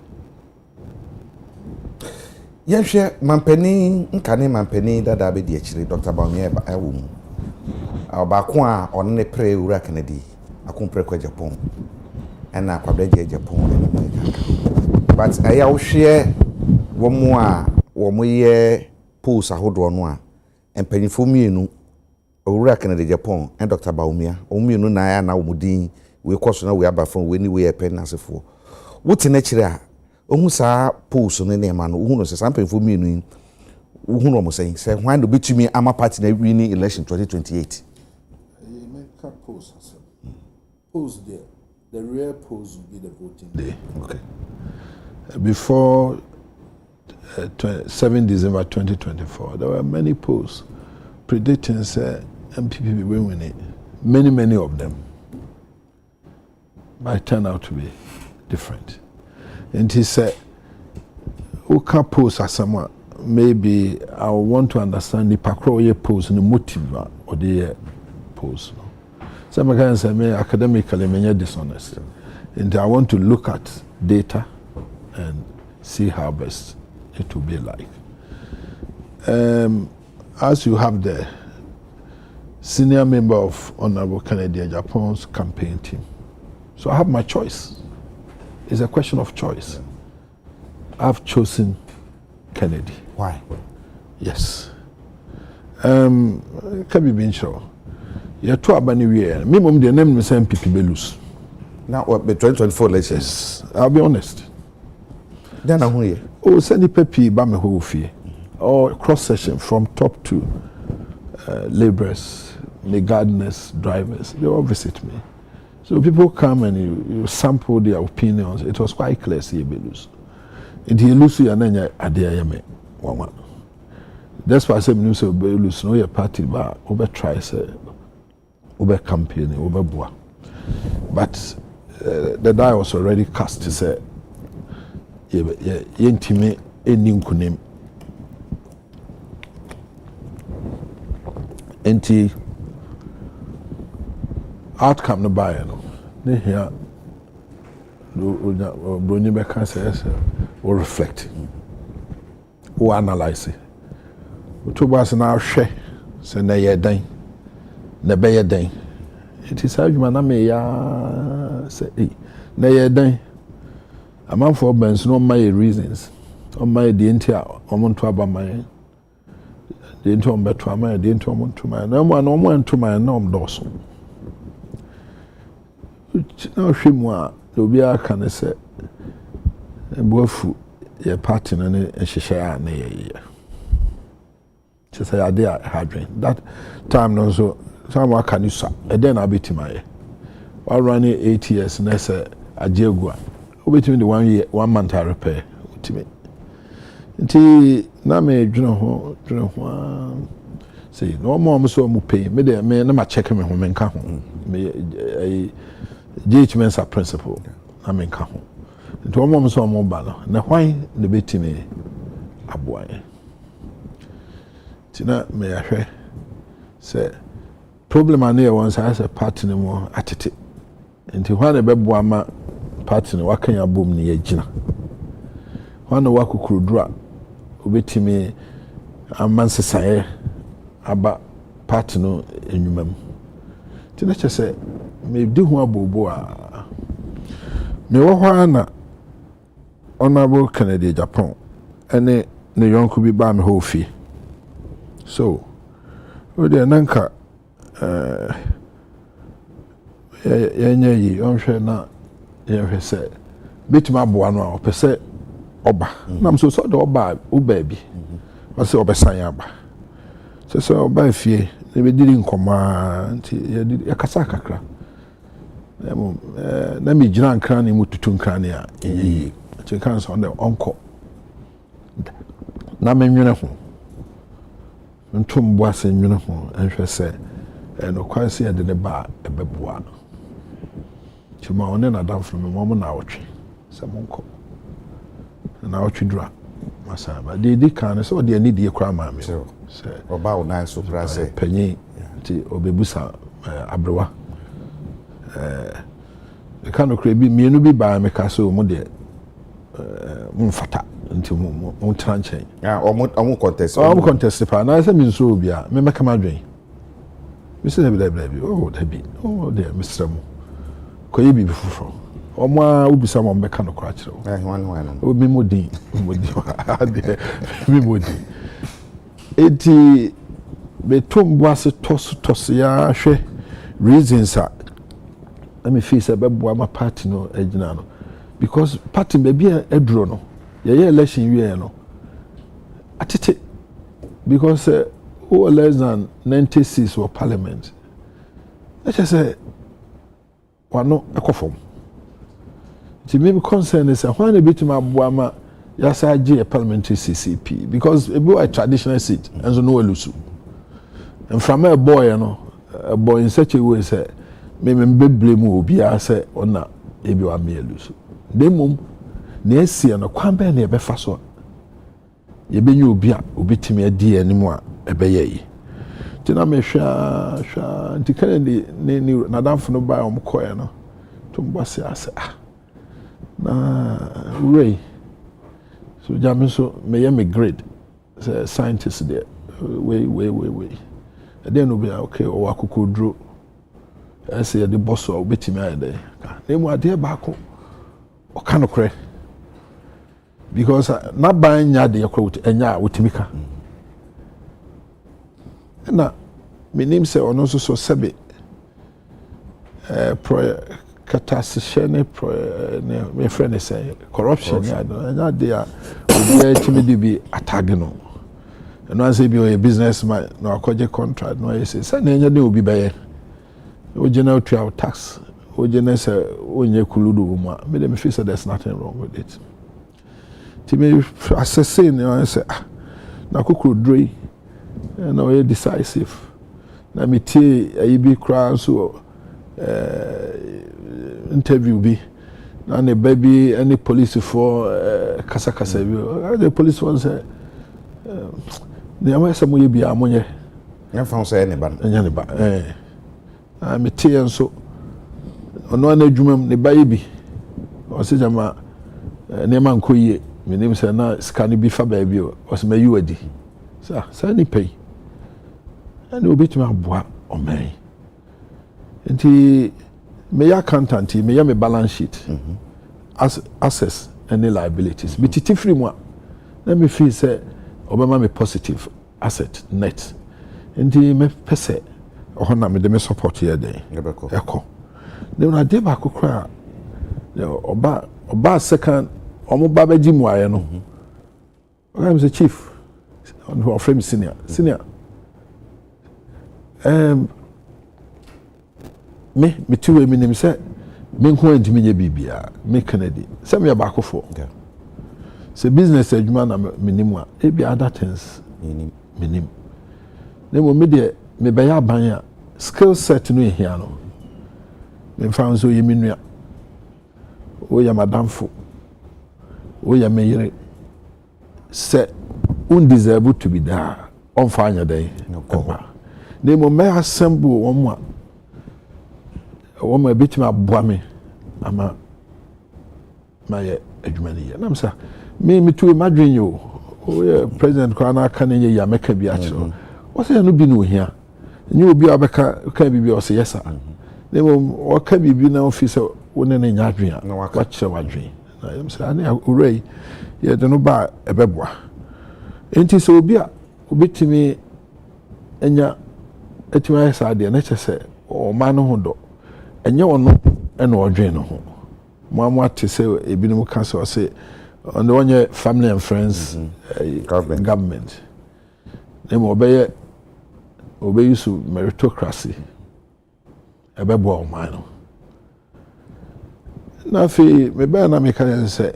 Yehwe mampani nkane mampani dada be di akire Dr. Bawumia ewo mu abako a on ne pre ura Kennedy akompre kwa Japan na kwabreje Japan but aya wo hwe wo mu a wo mu ye pools ahodo no a empanyifo mienu ura Kennedy Japan and Dr. Bawumia o mienu na ya na wo mudin we koso na we abafon we ni we e pen asefo wuti na kire a ohun sa pools no ne ma no ohun no se sampanyifo mienu ohun no mo say when do betumi ama party na winning election 2028 polls there. The real polls will be the voting day. Okay. Before 7 December 2024, there were many polls predicting MPP will win it. Many of them might turn out to be different. And he said, who can pose as someone? Maybe I want to understand the pakro pose and the motive or the pose. Some can say me academically me dishonest. And I want to look at data and see how best it will be like. As you have the senior member of Honorable Kennedy Japan's campaign team. So I have my choice. It's a question of choice. I've chosen Kennedy. Why? Yes. Can be being sure. You're too abani we minimum the name the same people lose. Now what the 2024 elections? Yes. I'll be honest. Then who here? Oh, send the pepi ba me ho fie. Or cross section from top to laborers, the gardeners, drivers, they all visit me. So people come and you sample their opinions. It was quite clear, see, lose. And he lose you and then you me. That's why I said, you say, lose no your party, but over try, say, over campaign, over bois. But the die was already cast to say, intimate a new name. Enti outcome no buy no ne here brony be can say or reflect or analyze to was na hwe say na ye dan na be ye dan it is adwuma na me ya say na ye dan amanfo bens no my reasons on my the entire omonto abamai the into better my the into to my no one to my norm doso now shimwa do bia can say bofu your party na nhehye na ye say ade hadwen that time no so some can you sa e den abetima wa run 8 years na say ajegua obetimi the 1 year 1 month repair ultimate nti na me dwene ho say no more so mu pay me de me na ma check me ho me nka ho me GHMS principle na me nka ho nti o more so mo ba no na hwan na betimi aboa ti na me ahwe say problem ane won say say party no mo atete nti hwan na beboa ma party no wakan abom ne yagina hwan na wakukurudura obetimi amansesae aba party no enwumam ti na chese me di ho abobo a me wo hwa na honorable Kennedy Japan ene ne yonko bi ba me ho fi so o de nanka yenye yi onhwe na yenhwe se betima aboa no a opese oba nam so the oba uba bi o se obesan aba so oba fie ne be diri nkoma nti ya kasa kakra na me gina nkran ne mututu nkran ne a yi che kan so on onko na me nwene ho ntum bo ase nwene ho enhwe se no kwanse ya de ne ba ebeboa chuma one na damfo me mo na awotwe se monko na otwidura masaba de kan so de ani de kura ma me so oba o na so kura se panyi ti obebusa abrewa e kan okra bi mienu bi ba me ka so mo de mfata nti mo tranche ya omo contest pa na se mi so obi a me meka madwen mi se bi de Mr. Mo ko yi bi fufuro Oma ubisa mo mbeka no kwa kire o obi modin mi modin eti betombo ase toso ya hwe reasons a let me feel say bebo ama party no agina no because party be bia eduro no ye election wie no atete because who less than 96 for parliament let's just say wano ekofom ti me concern is when a bit my boama yasa age a parliamentary CCP because it be a traditional seat and so no elusu and from a boy a boy in such a way say me blame obi say ona e bi wa me elusu demum na esi no kwamba na e be fa so ye benye obi a obetimi adi animu a e be ye yi ti na me hwa nti Kennedy ni na damfo no ba o mkoye no to mbase ase na Ray so jam so me grade scientist there way then no be okay o akokodro ese the boss o betimi ayede na mu ade ba ko o kan okre because na ban nya de yakwa enya otimika na minim se ono so sebe catastrophe my friend say corruption ya dey obi timidi bi atag no and once he be a businessman no akɔgye contract no I say sɛ na enya de obi bɛyɛ o general trial tax o general sɛ onye kuludu mu a me dem feel say there's nothing wrong with it ti me assessing I say na kokoro droi na o decisive na me tie ayi bi kra so interview bi na ne baby any police for kasa bi the police one say the am say moye bia monye nya fa say ne ba nya ne ba me tie nso ono na adwumam ne ba yi bi o se jama ne man koyie me nim say na scan bi fa ba bi o se ma yiwadi sa ni pay and obi tuma aboa o man nti me ya accountant me ya me balance sheet assets and liabilities me titi free mu let me feel say obama me positive asset net nti me pese o na me de me support here dey eko ne una dey ba kokra oba second omo ba beji mu aye no I'm the chief on frame senior me tuwe mi nim se me nko antimi nya bibia me Kennedy se me ba akofo se business adwuma na me nim a e bi other things me nim ne mo me de me be ya ban a skill set no ehia no me fa so ye minua o ya madamfo o ya me yire se undeserved to be there on fanya day ne mo me assemble wo mo woman bit me aboa me ama my adwumani ya nam sa me to imagine you o president kwa na aka ne ya meka bi akiro o se no bi no hia nyi obi abeka ka bi o se yesa ne mo o ka bi na office wo ne nya adwen a wa kye wadwen na yam sa na urei ye de no ba ebeboa enti so obi a obetimi enya etima yesa de na kyese o ma no ho do enye wono ena odwen no ho mo ate se ebinom ka se o se on the one family and friends government them obey so meritocracy ebebo o man no na fi me be na me ka say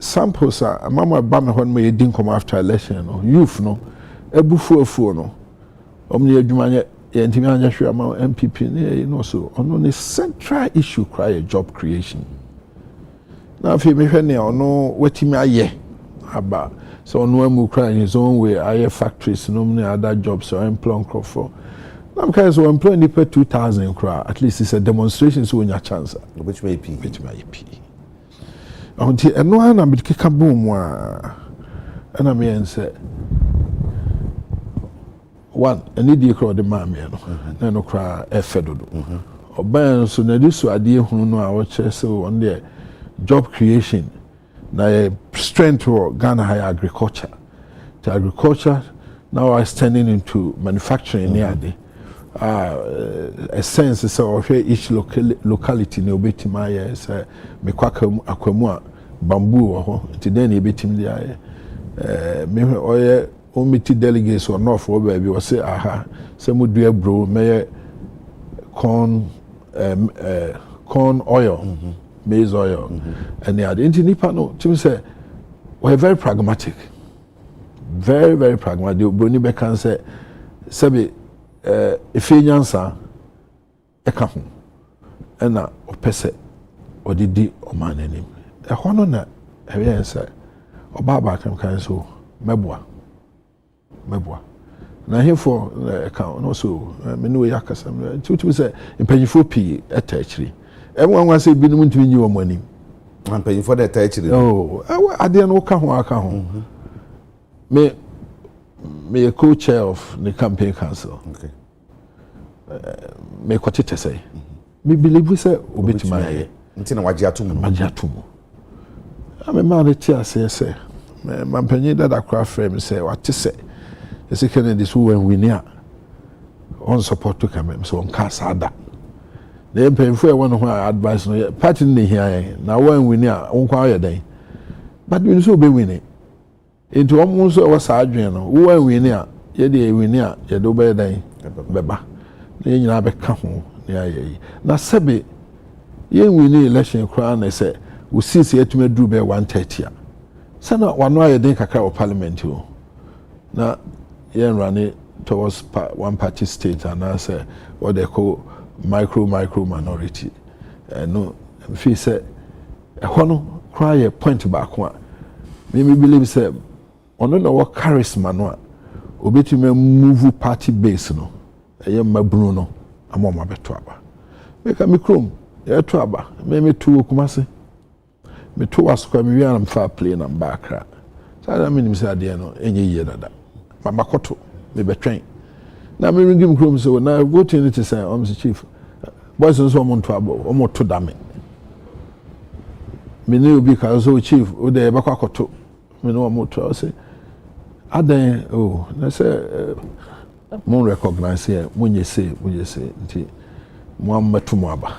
samples a mama ba me hon me din come after election no youth no ebufuafuo no omni adwuma nye yentimi anya hwe ama MPP ne no so ono ne central issue cry job creation na fi me hwe ne ono watimi aye aba so ono amu cry in his own way aye factories no many other jobs or employ for na mka so employ ni per 2000 cry at least it's a demonstration so nya chance which may be onti eno ana me keka boom a ana me ense one any dey crowd the man no na no kra e fedodo oban so na disu ade hunu no a wo kire so on the job creation na strength for Ghana high agriculture the agriculture now are standing into manufacturing near a sense so each locality ne obetima yes me kwaka akwamu a bamboo ho today ne obetim dia me oye committee delegates or north for baby was say aha say mu dua bro me corn oil maize oil and the other nipa no tim say we very pragmatic very pragmatic bro ni be kan say be efe nyansa eka ho na opese odidi omanenim e ho no na e say oba kan so meboa na hefo account no so me no yakasa me tutu say impanyifo pi etachiri enwa say binum ntumi nyi wo manim impanyifo da etachiri oh ade no ka ho me co-chair of the campaign council okay me kwatete say me believe say obetima ye nti na waje atumu ame ma de tia say me mampanyi da kra frame say wate say ese Kennedy so when we near on support to come so on cast ada the mpemfo e won ho advice no party ne here na when we near on kwa ye den but we so be winning into almost was adwen no when we near ye de wini a ye do be dan beba na ye nyina be ka ho na ayi na sebe ye wini election kra na say wo sisi etuma duru be 130 a sana wano aye den kakra o parliament o na ye run towards one party state and I say what they call micro minority no feel say e hono cry a point back one me believe say ono na what charisma no obetime move party base no eye mabunu no amoma beto aba make me krom e to aba me to okumase me to askwa me wi am fa play na backra so that mean say ade no enye ye dada mama koto me betwen na me ring him krom so na go to it say Mr. Chief boys so mo to aba o mo to dame me ne obi ka so chief o de be kwa koto me no mo to say adan oh na say mo recognize here mo nyese nti mo amatu mo aba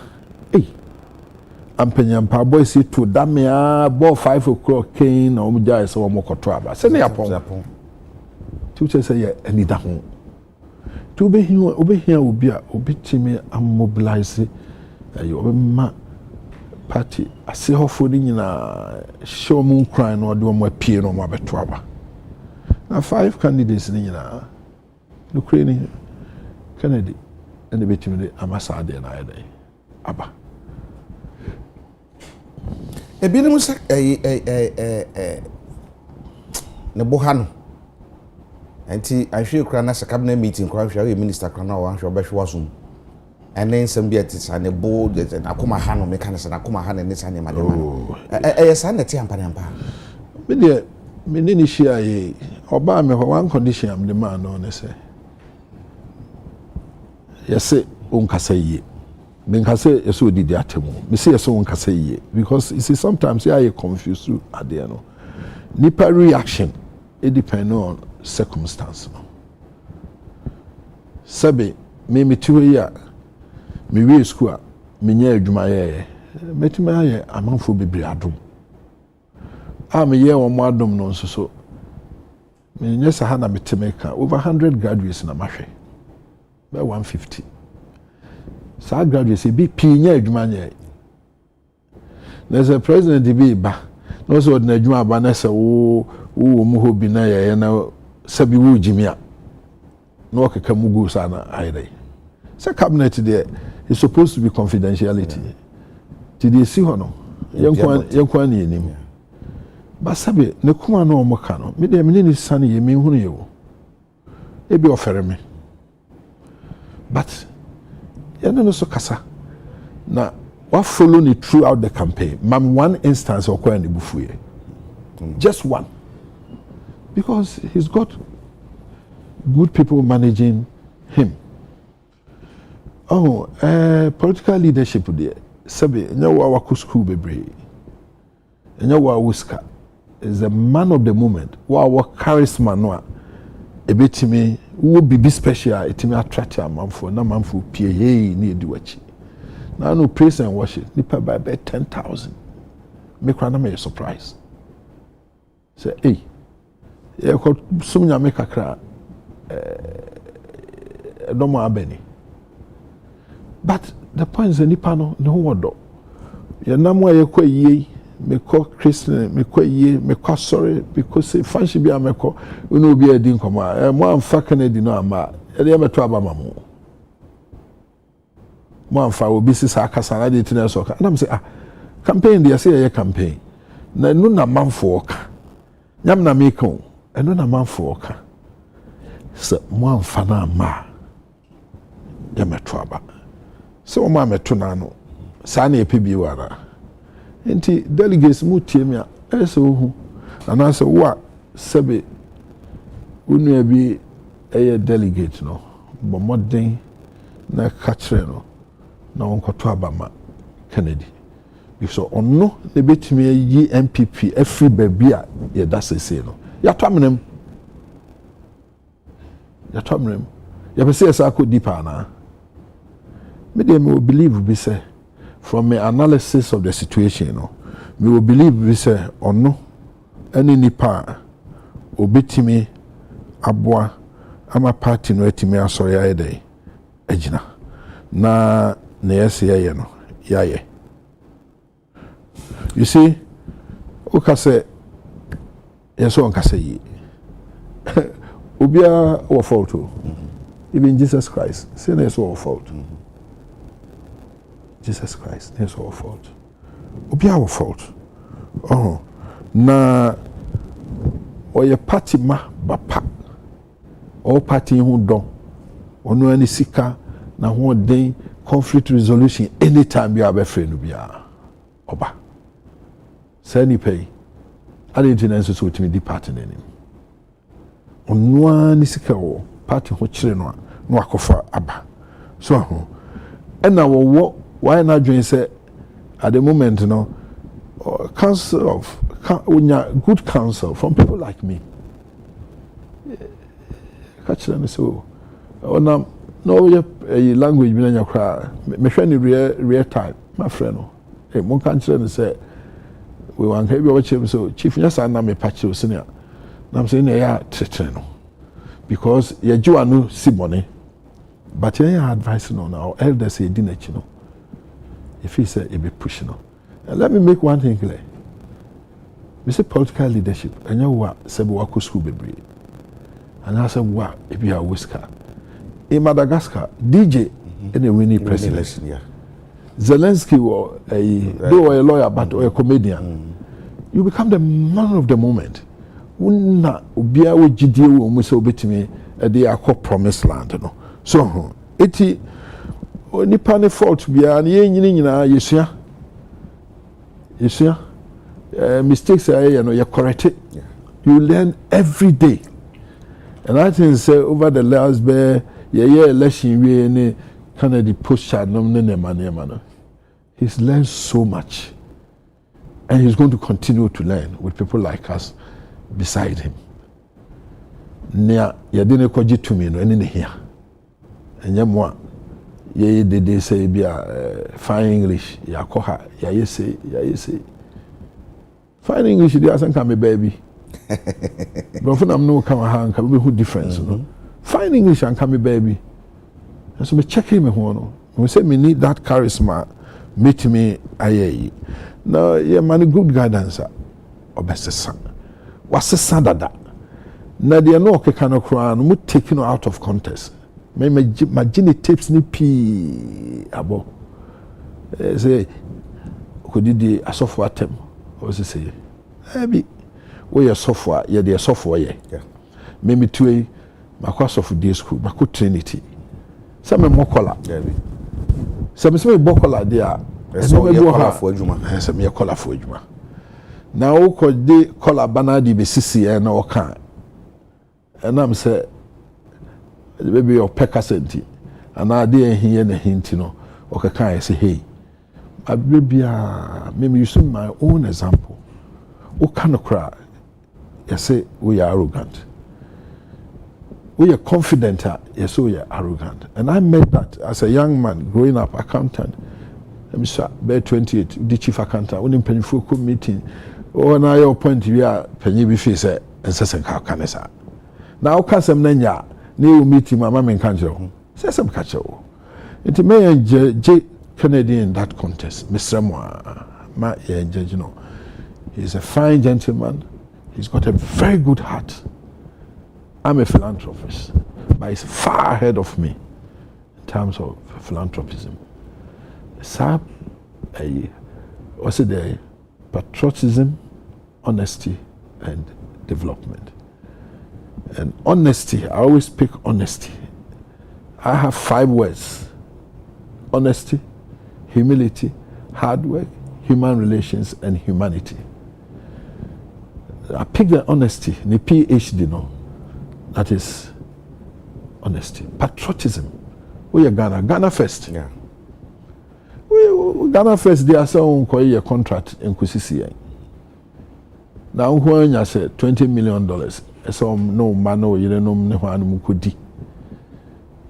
ampanyampa boys to dame a ball 5 o'clock king na o mo jai so mo koto aba say na yapon tu say ya ani da ho tu be hia obi a obi timi mobilize ayo obi ma party ase hofo ni nyina show mu cry no de mo apie no mo abeto aba na 5 candidates ni nyina Ukraine Kennedy and the betimi de amasa de na ayda aba e bi no se ne bohano enti ahwe kura na se cabinet meeting kura hwe minister kura na wa hwe obehwe wasum enen sem bi atisa ne bo na akoma ha no meka ne se na akoma ha ne sa ne madema sa na ti ampa me de ni shia ye oba me ho one condition am the man no ne se yese onkasa ye me nkasa yese odidi atemu me se yese onkasa ye because you see sometimes you are confused at the end nipa reaction it depends on circumstance sabe me tiwe ya me wi school a me nya adwuma ye metuma ye amanfo bebre adom a me ye wo mo adom no nso so me nya sa ha na metemeka over 100 graduates na mahwe by 150 sa graduates bi nya adwuma nya there's a president be ba no so na adwuma ba na se wo mu hobi na ye na sabi wo jimia no keka mugu sana aidai say cabinet there is supposed to be confidentiality ti dey see hono yenkwa ni enim ba sabe ne kuma no mo ka no me dey me ni sane ye me hunu ye wo e bi ofere me but ye no so kasa na what follow me throughout the campaign mam one instance okwa ni bufuye just one because he's got good people managing him. Political leadership there. Sabi, nyawa wako school bebre. Nyawa wuska is a man of the moment. Wa charisma noa. Ebetimi wo bibi special etimi attract a manfo na manfo pie hey ni ediwachi. Na no praise and worship nipa by 10,000. Me kwa na me surprise. Say hey ye ko sumnya me kakra domo abeni but the point is nipa no ne ho wodo ye namo ye kwa yie me ko Christian me kwa yie me kwa sorry because fanshi bia me ko unu obi adi nkoma mo amfa Kennedy no ama ye meto aba mamo mo amfa obi sisa akasa na de tina so ka na say campaign dey say ye campaign na nu na manfo ka nyam na me ko eno na manfo ka se mo amfa na ma ya meto aba se o ma meto na no sa na epebi wara enti delegates mu tie me a ese ohu ana se wa sebe unu abi eye delegate no bo modern na katre no na won koto aba ma Kennedy so onno ne betimi yi MPP every baby a ye da sese no ya twamnem ya pese esa ko deeper na me dey me believe be say from my analysis of the situation no me will believe be say onno any nipa obetimi aboa ama party no etimi asori ayede agina na yesi ye no yaye. You see, ukase yeso onkase yi obia wo fault even Jesus Christ say na yeso wo fault. Jesus Christ yeso wo fault obia wo fault na oye party ma bapa all party hu don ono ani sika na ho den conflict resolution anytime bi abefre no bia oba sani pay adintinenso so timi di party nanim ono ani sika wo party ho kire no no akofa aba so ho ena wo why na dwen say at the moment no council of good counsel from people like me. Catch them so. No language me na cry. Me hwe ni real time. My friend no. Hey, mon kan kire say we wan ka bi o chem so chief nya sa na me pa kire senior. Na am say na ya tretre no. Because ye ju anu si money. But ye advice no now elders say di na chi no. If he say e be push no. And let me make one thing clear. We say political leadership, and you wa sebe wako school bebre. And I said, wa if you are whisker. In Madagascar, DJ any winning president. Yeah. Zelensky was a lawyer but a comedian. You become the man of the moment. Wunna ubia we GDA we say obetimi they are called promised land no. So eti nipa ne fault bia na ye nyini nyina yesua. Yesua mistakes are you correct it. Yeah. You learn every day. And I think say over the last election we any kind of the post chat no. He's learned so much. And he's going to continue to learn with people like us beside him. Nia ya didn't koji to me no any here. And yamwa ye they say be fine English ya koha ya say fine English they asan come baby. But for them no come hand can be who difference no. Fine English and come baby. And so me check him no. We say me need that charisma meet me aye. No yeah man good guidance obese san. What's the standard? Na they no ke kan okra no mu taking out of context. Me imagine tapes ni pi abo. Say could the software term or say maybe we are software yeah the software yeah. Me too Microsoft day school Mako Trinity. Some mokola. Some say bokola there. So you call for ejuma. Some you call for ejuma. Now ko de call bana di be sisi na oka. And I'm say maybe your pekasenti. And I dey here na hint no. Okaka say hey. Abibia maybe you see my own example. O kind of cry. You say we are arrogant. We are confident. Yes, we are arrogant. And I met that as a young man growing up, accountant. I'm sure, by 28, the chief accountant, when in Pennyfuku meeting, oh, now your point, we are Penny Biffy said, and says, how can I say? Now, Cassam Nanya, new meeting, my mamma in Kanjo. Says some catcher. It may and J. Kennedy in that contest, Mr. Ma, you know, he's a fine gentleman. He's got a very good heart. I'm a philanthropist, but he's far ahead of me in terms of philanthropism. What's it there? Patriotism, honesty, and development. And honesty, I always pick honesty. I have 5 words: honesty, humility, hard work, human relations, and humanity. I pick the honesty, the PhD, no. That is honesty. Patriotism. We are Ghana first. Yeah. We Ghana first, they are saying a contract in Kusisi. Now, when I said $20 million, so no man, no, you don't know one could.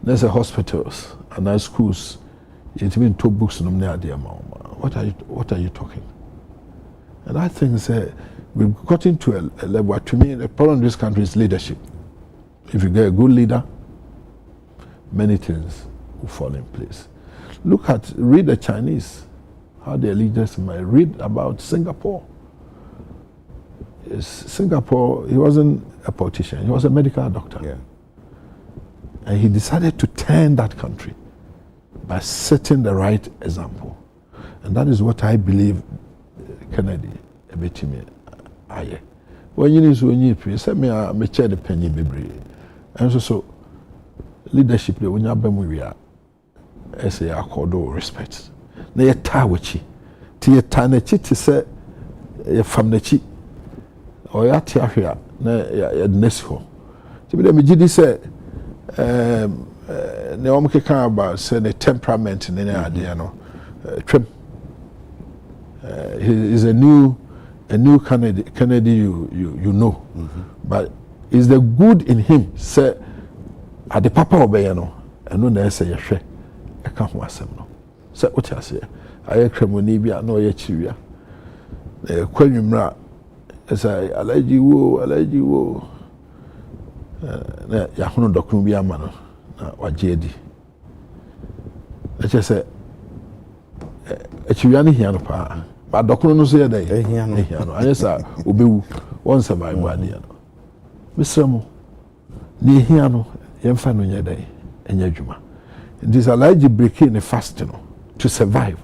There's a hospitals and there's schools. It's been 2 books no near the amount. What are you talking? And I think we've gotten to a level. To me, the problem in this country is leadership. If you get a good leader, many things will fall in place. Read the Chinese, how their leaders might read about Singapore. Singapore, he wasn't a politician, he was a medical doctor. Yeah. And he decided to turn that country by setting the right example. And that is what I believe Kennedy, a bit to me, aye. When you need to say me, I chair the penny baby. And so leadership, when you have we are, I say, I call respect. Na ye ta wachi. Ti ye ta na chi ti say ye fam na chi. O ya ti ahwe na ye nesi ho. Ti be me gidi say ne o mkeka about say the temperament in na ade no. Twem. He is a new Kennedy you know. But is the good in him say at the papa obey no eno na say ye hwe e ka ho asem no. Say what you say aye kremoni bia na oye chiwia kwanwumra say alaji wo na ya hono dokun bia ma no na wagedi e say chiwia ne hia no pa ba dokun no so ye dai hia no ayesa obewu won survive ade no misramo ne hia no yemfa no nye dai enya dwuma this alaji breaking the fast no to survive.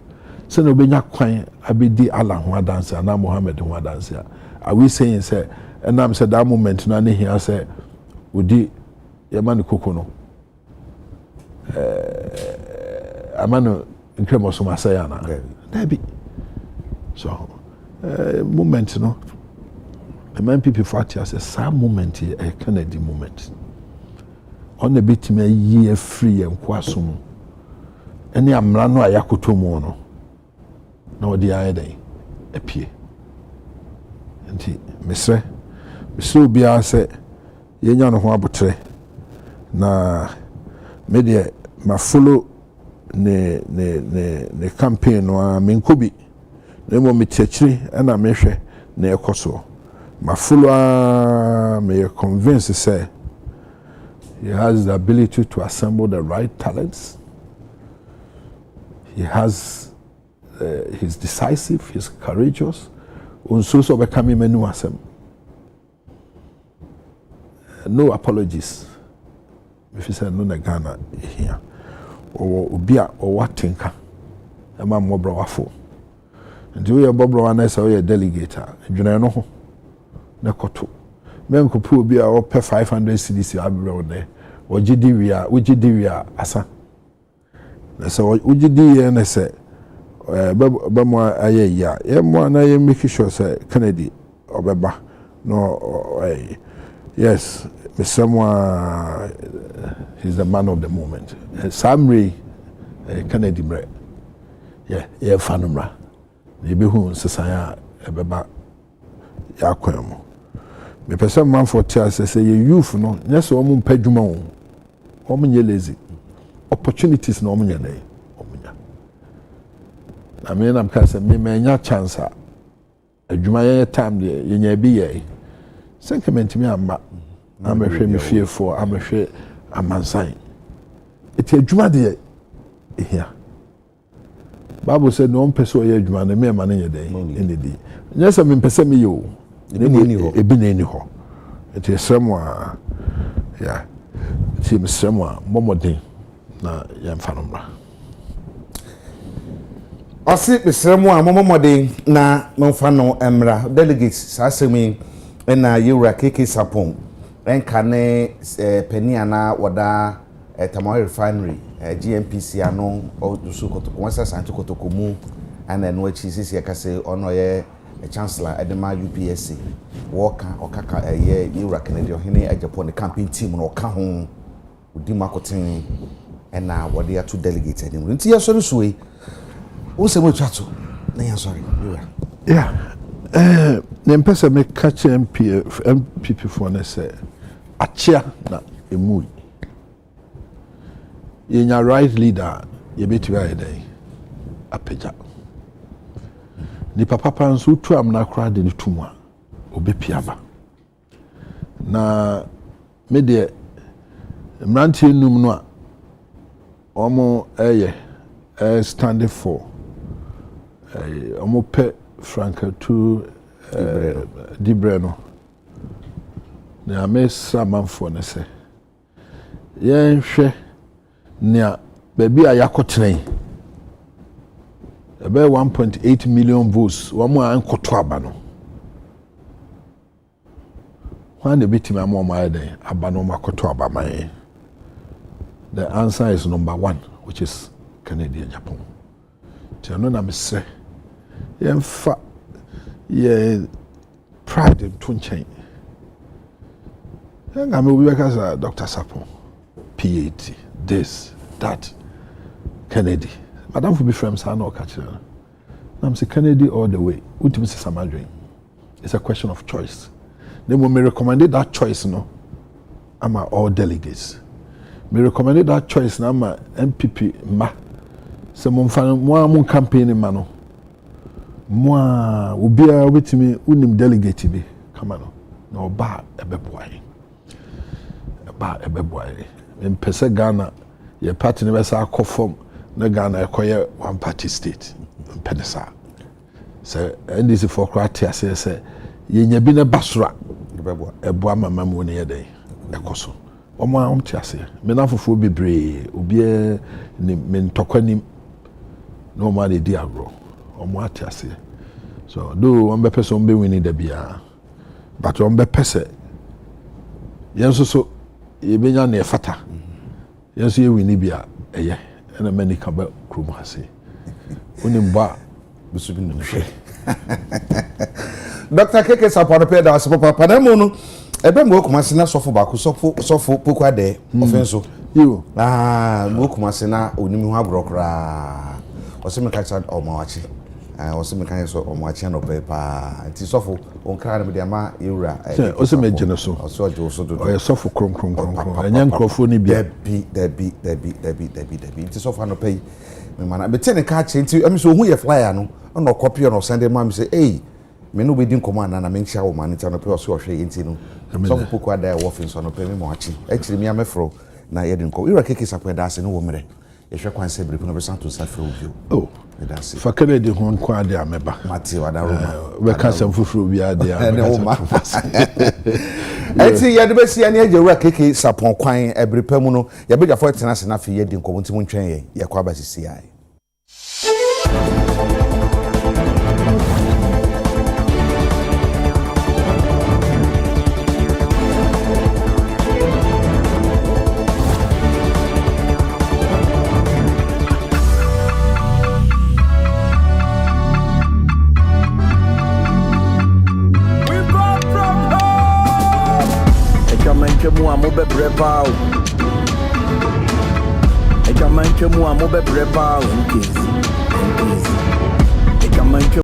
So no benya kwan abedi Allah ho adanse na Muhammad ho adanse. Are we saying say and am say that moment na ne here say odi yamani koko no amano nkremo so masaya na that be so moment no the man people for say some moment a Kennedy moment on the bit me year free and kwasum any amra no ayakoto mu no na odi aye den apie nti mesre obia se yenya no ho abotre na me de ma follow ne campaign no me nkobi na mo metiachiri na mehwe na ekoso ma follow me convince say he has the ability to assemble the right talents. He has, he's decisive, he's courageous. So becoming menu asem. No apologies. If you say no na Ghana here, or ubia or what tinker, a man more brawafo. And do you Bob Rowan say a delegator? You know, na koto. Men ko pu bia or pay 500 cedis around there. Or GDWia asa. So UGD and say Bama aye ya. Mo na ye make sure say Kennedy obeba. No yes, someone he's the man of the moment. Samri Kennedy mre. Yeah, fanumra. Ye be hu sesaya ebeba ya kwemo. Me person man for tears say you youth no yes o mu padwuma o o mu nye lazy opportunities no o mu nya dey o mu nya na me na mka say me nya chance a adwuma ye time dey ye nya bi ye sentiment me amma amehwe me fiefo amehwe amansan eti adwuma dey here Bible said no person ye adwuma na me ma na nya dey enedi nya say me person me yo ebineni ho eti semwa ya ti semwa momodin na yemfa no mra osi semwa momodin na momfa no emra delegates sasemi na yura keke Sarpong enka ne penia na wada Adekye refinery GNPC ano odusu kotoko wasa santu kotoko mu ana no achi sisi yakase ono ye chancellor Edema UPSC Walker okaka ye Yura Kennedy ohene Japan the campaign team no ka ho odi makoten na wode ya to delegate any nti ya sori suwe wo se mo twato na ya sorry yeah ne mpesa me catch MPP for na say achia na emu yenya right leader ye betu ya dey apeja ni papa nso tu am na kra de ni tuma obepiaba na me de mrantie num no a omo standing for omo pe franca to dibreno na amesa manfo ne se yen hwe nia baby ayakotren about 1.8 million votes omo ankoto aba no when the bit my mom abano makoto abamaye. The answer is number 1, which is Canadian Japan. Tiano na me say yemfa ye pride in tunchen. Nga me we ka Dr. Sarpong, PhD, this, that, Kennedy. Madam for be friends are no catch. I'm say Kennedy all the way. Ultimate Samadrin. It's a question of choice. Then when me recommended that choice, no, I'm all delegates. Me recommended that choice, no, I'm MPP ma. So mon campaign ma no. Moi ubia with me unim delegate be. Come on, no ba ebeboy. Ba ebeboy. In pese Ghana, your party never say call form. No Ghana acquire one party state. Penesa. So NDC for Croatia say. Ye bi na basura eboa mama mu ne yede ekoso omo amtiase me na fofo bebre obi ni me ntokwanim no ma de di agro omo atiase so do on be person be wini da bia but on be pese yenso so ye benya na efata yenso ye wini bia eye na mani ka ba krum hase onim ba busubi no hwe Dr. Adekye Nsroma da asopapa panemu no ebe mo kumase na sofo ba ko sofo pokwa de ofenso yo mo kumase na onimi ho abrokra o se me ka cha omawachi o se me kan so omawachi no pepa nti sofo onkra na me de ama ewura o se me gene so o so jo so do o sofo kron enya nkrofo ni bia debi nti sofo no pay me mana be tene ka che nti emi so hu ye flyer no no copy no send dem am say hey me no be din command na me ncha wo man nti no pe o so hwe yenti no so pokwa da wo fin so no pe me mo achi actually me amefro na ye din ko ira keke sapwe da se no wo mere ye hwe kwan se brief no be santo safro bio oh da se fa kene de hon kwa de ameba mate wada roma we ka sam fufuru bi ade ne wo ma enti ye de be sia ne age ira keke sapon kwan ebripa mu no ye be jafo tena se na fe ye din ko nti mu ntwen ye kwa ba sisi ai Ejamanche mu amobe prepa o nkezi